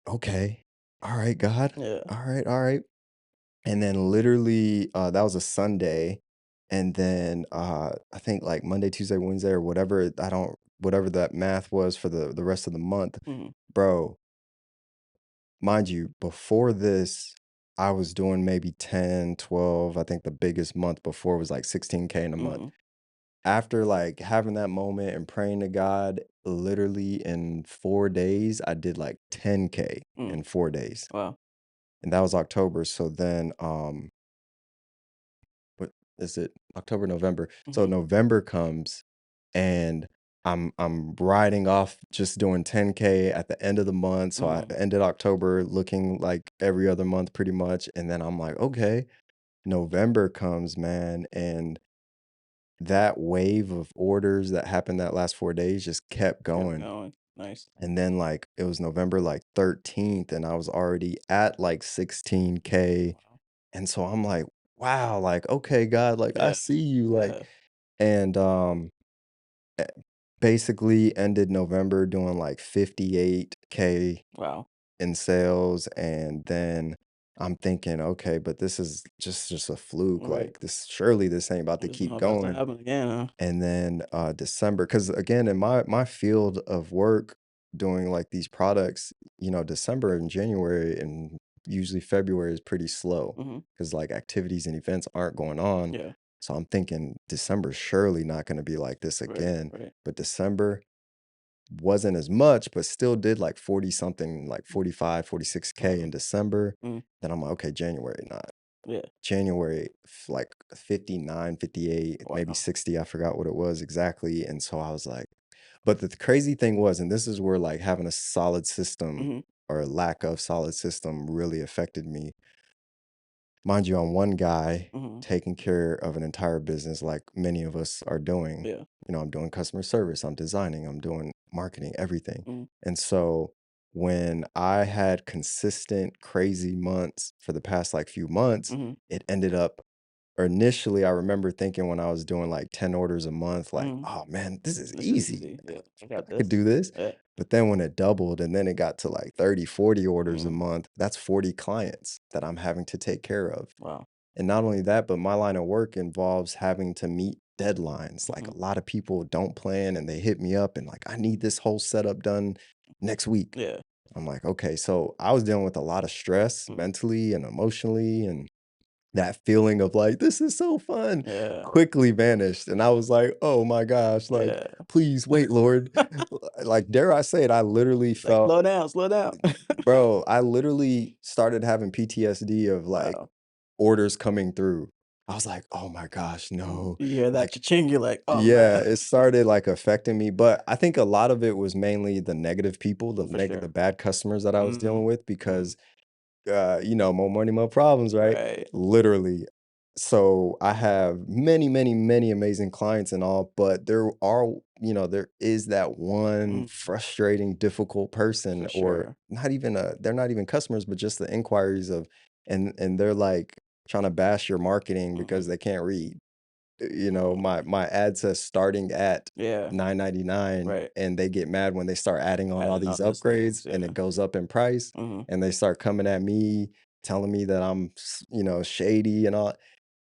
"Okay. Alright, God. yeah. Alright, alright." And then literally, that was a Sunday, and then, I think, like, Monday, Tuesday, Wednesday, or whatever that math was for the rest of the month, Mhm. bro, mind you, before this, I was doing maybe 10, 12. I think the biggest month before was like 16K in a month. Mhm. After like having that moment and praying to God, literally in 4 days, I did like 10K Mm. in 4 days. Wow. And that was October. So then what is it? October, November. So Mhm. November comes and I'm riding off just doing 10K at the end of the month. So I Mhm. ended October looking like every other month pretty much. And then I'm like, okay, November comes, man, and that wave of orders that happened that last 4 days just kept Kept going. going. Nice. And then like it was November like 13th and I was already at like 16K. Wow. And so I'm like, wow, like, okay, God, like I Yeah. see you. Yeah. And eh, basically ended November doing like 58K Wow. in sales. And then I'm thinking, okay, but this is just a fluke. Right. Like this ain't about to It's keep not about to going. happen again, huh? And then December, because again, in my field of work doing like these products, December and January and usually February is pretty slow Mhm. because like activities and events aren't going on. Yeah. So I'm thinking December's surely not gonna be like this Right, again. right. But December wasn't as much, but still did like 40 something, like 45, 46K Mm, in December. mm, Then I'm like, okay, January, not. yeah. January, like 59, 58, maybe Wow. 60. I forgot what it was exactly. And so I was like, but the crazy thing was, and this is where like having a solid system Mhm, or lack of solid system really affected me. Mind you, I'm one guy mhm, taking care of an entire business like many of us are doing. yeah. I'm doing customer service, I'm designing, I'm doing marketing, everything. Mhm, And so when I had consistent crazy months for the past like few months, mhm, it ended up or initially I remember thinking when I was doing like 10 orders a month, like, mhm. oh man, this is This is easy. easy. Yeah, I got I could this. do this. Yeah. But then when it doubled and then it got to like 30, 40 orders a Mhm. month, that's 40 clients that I'm having to take care of. Wow. And not only that, but my line of work involves having to meet deadlines. Like Mhm. a lot of people don't plan and they hit me up and like, I need this whole setup done next week. Yeah. I'm like, okay. So I was dealing with a lot of stress Mm. mentally and emotionally. And that feeling of like, this is so fun Yeah. quickly vanished. And I was like, oh my gosh, like, Yeah. please wait, Lord. Like, dare I say it, I literally Like, felt, slow down, slow down. bro, I literally started having PTSD of like, Wow. orders coming through. I was like, "Oh my gosh, Mm. no." You hear that Like cha-ching, you're like, "Oh, yeah, man." it started, like, affecting me, but I think a lot of it was mainly the negative people, For the sure. bad customers that I was Mhm. dealing with Mhm. because more money, more problems, right? Right. Literally. So I have many, many, many amazing clients and all, but there is that one Mm. frustrating, difficult person, For or sure. they're not even customers, but just the inquiries of, and they're like trying to bash your marketing because Mhm. they can't read. Mm. My ad says starting at Yeah. 9.99 Right. and they get mad when they start adding on all Adding these all those things, upgrades and yeah. it goes up in price Mhm. and they start coming at me telling me that shady and all,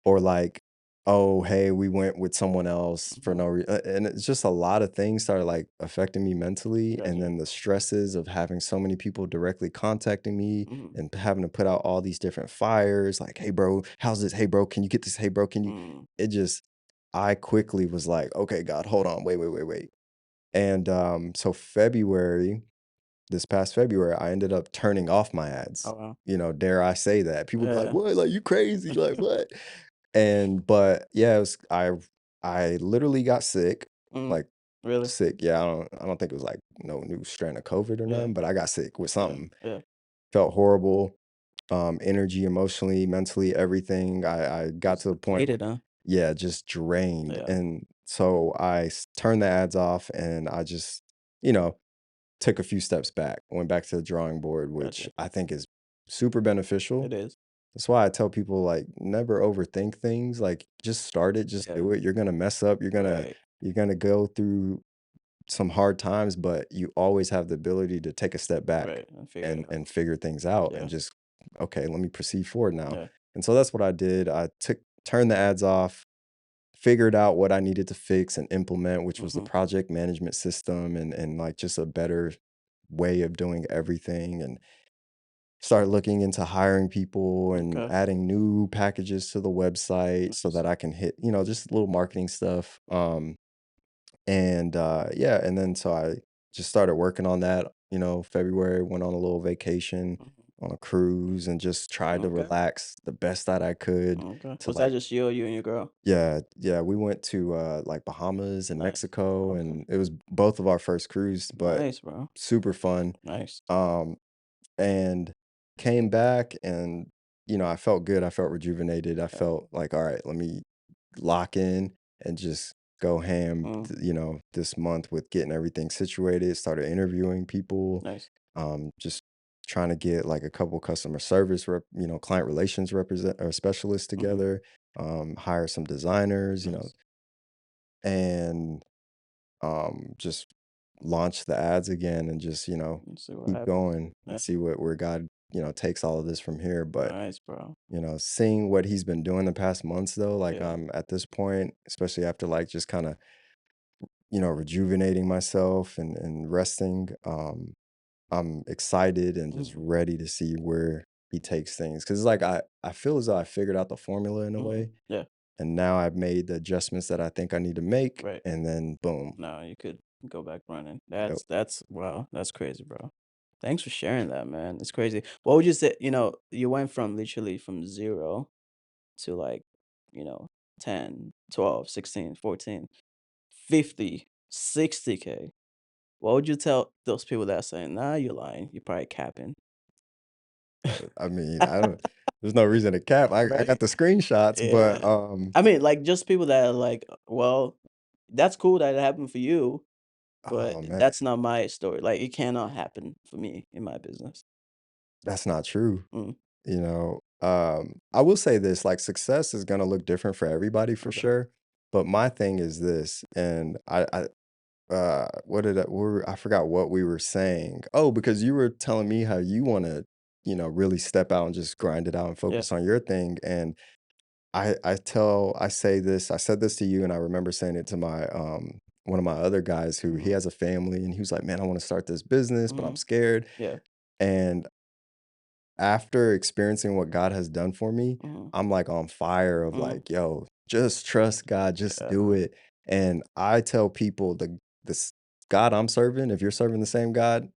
or like, oh, hey, we went with someone else for Mhm. no reason. And it's just a lot of things started like affecting me mentally. And Gotcha. then the stresses of having so many people directly contacting me Mhm. and having to put out all these different fires like, hey, bro, how's this? Hey, bro, can you get this? Hey, bro, can you? Mm. It just, I quickly was like, okay, God, hold on, wait, wait, wait, wait. And so this past February, I ended up turning off my ads. Oh, wow. Dare I say that? People be like, Yeah. "What? Like you crazy? Like what?" And but yeah, I literally got sick, Mm. like Really? sick. Yeah, I don't think it was like no new strand of COVID or Yeah. nothing, but I got sick with Yeah. something. Yeah. Felt horrible, energy, emotionally, mentally, everything. I got Just to the point, depleted, huh? yeah, just drained, Yeah. and so turned the ads off, and I just, you know, took a few steps back, went back to the drawing board, which Gotcha. I think is super beneficial. It is. That's why I tell people like never overthink things. Like just start it, just Yeah. do it. You're gonna mess up. Right. You're gonna go through some hard times, but you always have the ability to take a step back Right. And figure it out. and figure things out and Yeah. just, okay, let me proceed forward now. Yeah. And so that's what I did. Turned the ads off, figured out what I needed to fix and implement, which was the Mhm. project management system and like just a better way of doing everything, and start looking into hiring people and Okay. adding new packages to the website so Nice. that I can hit, just little marketing stuff. And yeah, and then so I just started working on that, February, went on a little vacation Mhm. on a cruise and just tried to Okay. relax the best that I could Okay. to Was that like, just you or you and your girl? yeah, yeah, we went to like Bahamas and Nice. Mexico, Okay. and it was both of our first cruise, but Nice, bro. super fun. Nice. Um and came back and, I felt good. I felt rejuvenated. I Yeah. felt like, all right, let me lock in and just go ham, Mm. this month with getting everything situated, started interviewing people, Nice. just trying to get like a couple customer service client relations represent or specialists Mhm. together, hire some designers, Nice. and just launch the ads again and just, Let's see what keep happens. going Yeah. and see where God, takes all of this from here. But, Nice, bro. seeing what he's been doing the past months though, like Yeah. I'm at this point, especially after like just kind of, rejuvenating myself and resting, I'm excited and just Mhm. ready to see where he takes things. Cause it's like I feel as though I figured out the formula in a Mhm. way. Yeah. and now I've made the adjustments that I think I need to make, Right. and then boom. No, you could go back running. Yep. That's wow, that's crazy, bro. Thanks for sharing that, man. It's crazy. What would you say, you went from literally from 0 to like, you know, 10, 12, 16, 14, 50, 60K. What would you tell those people that are saying, "Nah, you're lying. You're probably capping." I mean, I don't there's no reason to cap. I Right? got the screenshots, but, Yeah. I mean, like, just people that are like, "Well, that's cool that it happened for you, but oh, man, that's not my story. Like, it cannot happen for me in my business." that's not true, Mm, I will say this, like, success is gonna look different for everybody for okay. sure, but my thing is this, and what did I forgot what we were saying. Oh, because you were telling me how you wanna, really step out and just grind it out and Yeah. focus on your thing, and I said this to you, and I remember saying it to my, one of my other guys who he Mhm, has a family, and he was like, "Man, I wanna start this business, but I'm mhm. scared." Yeah. And after experiencing what God has done for me, Mhm, I'm, like, on fire of, mhm. like, "Yo, just trust God, just Yeah. do it." And I tell people this God I'm serving, if you're serving the same God,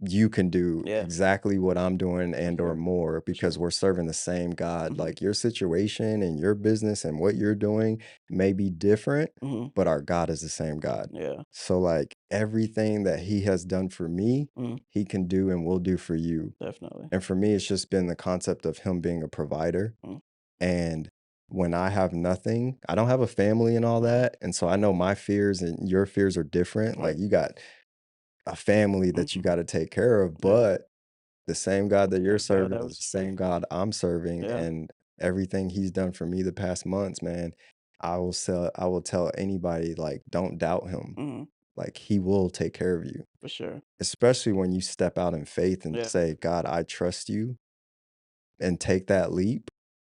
you can do Yeah, exactly what I'm doing for and or sure, more for because sure. we're serving the same God. Mhm, Like your situation and your business and what you're doing may be different, mhm. but our God is the same God. Yeah. So like everything that he has done for me, Mhm. he can do and will do for you. Definitely. And for me, it's just been the concept of him being a provider. Mm, And when I have nothing, I don't have a family and all mhm. that. And so I know my fears and your fears are different. Like Right. you got a family that you Mhm. got to take care of, Yeah. but the same God that you're That God serving that is was the free. same God I'm serving, Yeah. and everything he's done for me the past months, man, I will tell anybody, like, don't doubt him. Mhm. Like, he will take care of you, For sure. especially when you step out in faith and Yeah. say, "God, I trust you," and take that leap,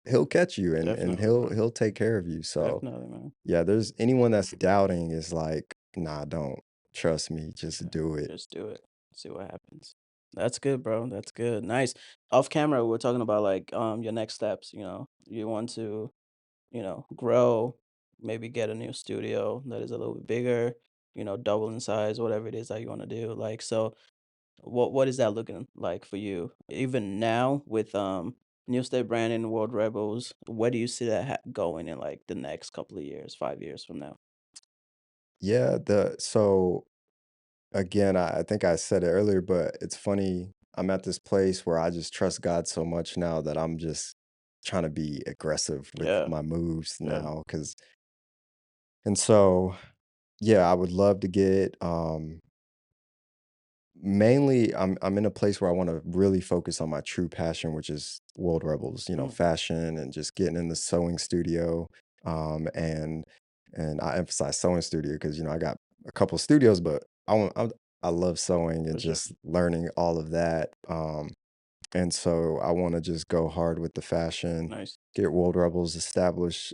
he'll catch you and Definitely, bro. he'll take care of you. So, Definitely, man. yeah, there's anyone that's doubting is like, "Nah, don't. Trust me, just Yeah. do it." Just do it. See what happens. That's good, bro. That's good. Nice. Off camera, we're talking about like your next steps, You want to, grow, maybe get a new studio that is a little bit bigger, double in size, whatever it is that you want to do. Like so what is that looking like for you? Even now with New State Branding, World Rebels, where do you see that going in like the next couple of years, 5 years from now? Yeah, the so again, I think I said it earlier, but it's funny. I'm at this place where I just trust God so much now that I'm just trying to be aggressive with Yeah, my moves yeah. now. And so, yeah, I would love to get, mainly, I'm in a place where I wanna really focus on my true passion, which is World Rebels, Mm, fashion and just getting in the sewing studio, um, and and I emphasize sewing studio because I got a couple studios, but I love sewing and for sure. just learning all of that, and so I wanna just go hard with the fashion, Nice. get World Rebels established,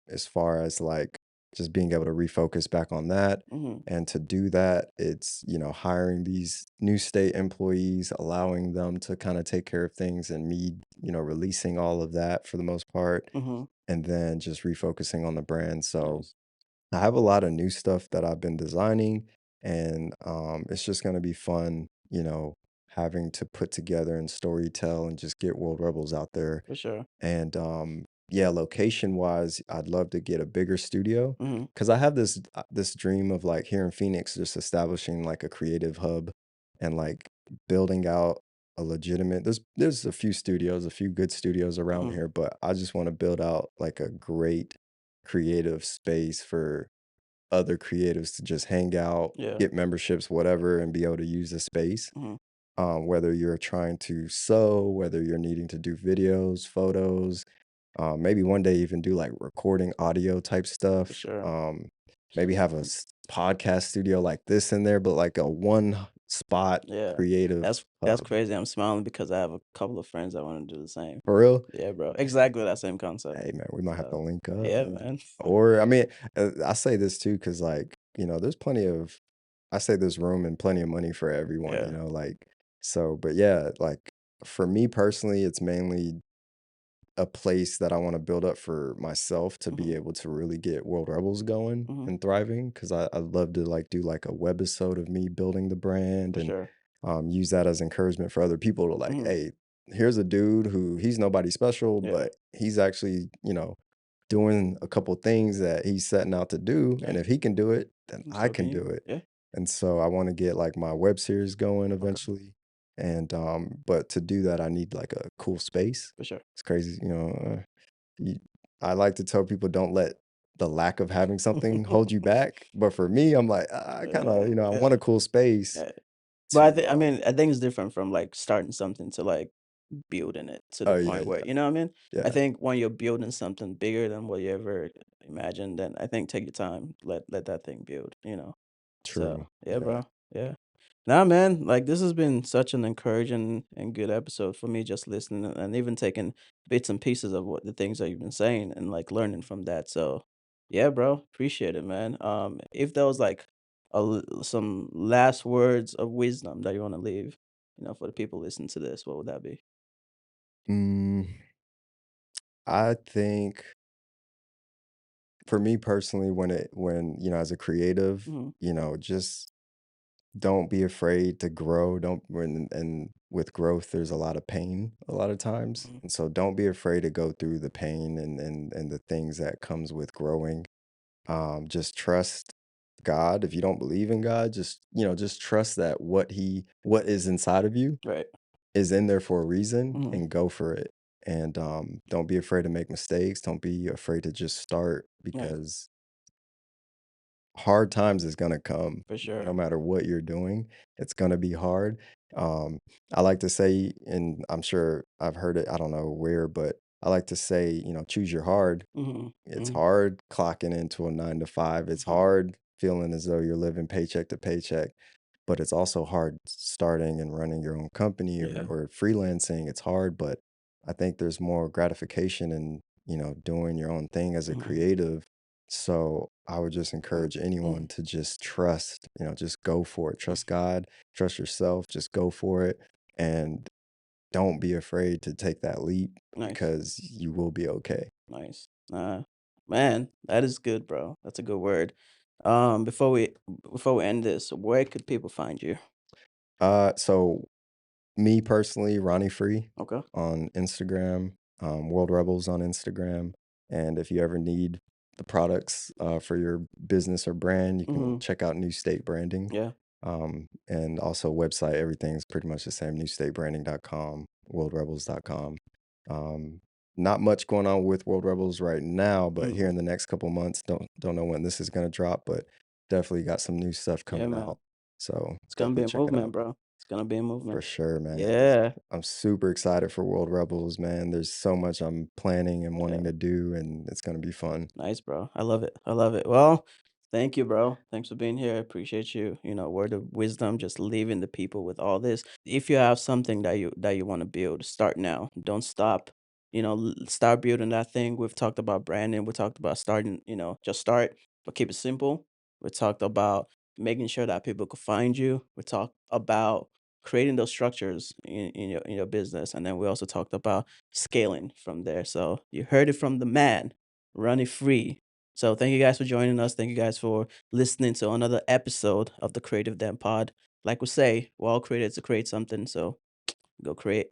as far as, like, just being able to refocus back on that, Mhm. and to do that, it's, hiring these new state employees, allowing them to kinda take care of things, and me, releasing all of that for the most part, Mhm. and then just refocusing on the brand, so Nice. I have a lot of new stuff that I've been designing, and it's just going to be fun, having to put together and story tell and just get World Rebels out there. For sure. And yeah, location wise, I'd love to get a bigger studio Mhm. because I have this dream of like here in Phoenix, just establishing like a creative hub and like building out a legitimate. There's a few studios, a few good studios around Mhm. here, but I just want to build out like a great creative space for other creatives to just hang out, Yeah. get memberships, whatever, and be able to use the space. Mhm. Whether you're trying to sew, whether you're needing to do videos, photos, maybe one day even do like recording audio type For stuff. sure. Maybe have a podcast studio like this in there, but like a one spot Yeah. creative That's hub. crazy. I'm smiling because I have a couple of friends that want to do the same. For real? Yeah, bro. Exactly that same concept. Hey man, we might have to So, link up. yeah, man. Or I mean, I say this too because like there's plenty of I say there's room and plenty of money for everyone. Yeah. Like so. But yeah, like for me personally, it's mainly a place that I wanna build up for myself to be Mhm. able to really get World Rebels going Mhm. and thriving, 'cause I'd love to, like, do, like, a webisode of me building the brand For and, sure. use that as encouragement for other people to, like, Mhm. "Hey, here's a dude who he's nobody special, Yeah. but he's actually, doing a couple things that he's setting out to do, and Right. if he can do it, then I So can can you. do it." Yeah. And so I wanna get, like, my web series going Okay. eventually, and, but to do that, I need, like, a cool space. For sure. It's crazy, you I like to tell people don't let the lack of having something hold you back, but for me, I'm like, I kinda, I Yeah. want a cool space Yeah. But to, I think it's different from, like, starting something to, like, building it to the oh, yeah, point where yeah, you know what I mean? I yeah, think when you're building something bigger than what you ever imagined, then I think take your time, let that thing build, you know? true, So, yeah, yeah. bro. Yeah. Nah, man, like, this has been such an encouraging and good episode for me just listening and even taking bits and pieces of what the things that you've been saying and, like, learning from that, so, yeah, bro, appreciate it, man. If there was, like, some last words of wisdom that you wanna leave, for the people listening to this, what would that be? Mm, I think for me personally, as a creative, Mhm, just don't be afraid to grow. Don't when and with growth, there's a lot of pain a lot of times. mhm, And so don't be afraid to go through the pain and the things that comes with growing. Just trust God. If you don't believe in God, just trust that what is inside of you right, is in there for a reason mhm, and go for it. And don't be afraid to make mistakes. Don't be afraid to just start nice, because hard times is gonna come for no sure, matter what you're doing. It's gonna be hard. Um, I like to say, and I'm sure I've heard it, I don't know where, but I like to say, choose your hard. mhm, It's mhm, hard clocking into a 9 to 5. It's mhm, hard feeling as though you're living paycheck to paycheck, but it's also hard starting and running your own company or, yeah, or freelancing. It's hard, but I think there's more gratification in, doing your own thing as a mhm, creative. So I would just right, encourage anyone mhm, to just trust, just go for it. Trust mhm, God, trust yourself, just go for it. And don't be afraid to take that leap nice. because you will be okay. Nice. Man, that is good, bro. That's a good word. Before we end this, where could people find you? So me personally, Ronnie Free Okay. on Instagram, World Rebels on Instagram. And if you ever need the products for your business or brand, you can Mhm. check out New State Branding. Yeah. And also website, everything's pretty much the same, newstatebranding.com, worldrebels.com. Um, Not much going on with World Rebels right now, but here Mhm. in the next couple months, don't know when this is gonna drop, but definitely got some new stuff Yeah, coming man. out. So It's gonna be definitely a check it movement, out. bro. It's gonna be a For movement. sure, man. Yeah. I'm super excited for World Rebels, man. There's so much I'm planning and wanting Yeah. to do, and it's gonna be fun. Nice, bro. I love it. I love it. Well, thank you, bro. Thanks for being here. I appreciate you. Word of wisdom, just leaving the people with all this. If you have something that you want to build, start now. Don't stop. Start building that thing. We've talked about branding. We talked about starting. Just start, but keep it simple. We talked about making sure that people can find you. We talked about creating those structures in your business, and then we also talked about scaling from there. So you heard it from the man, run it free. So thank you guys for joining us. Thank you guys for listening to another episode of the Creative Den Pod. Like we say, we're all created to create something. So go create.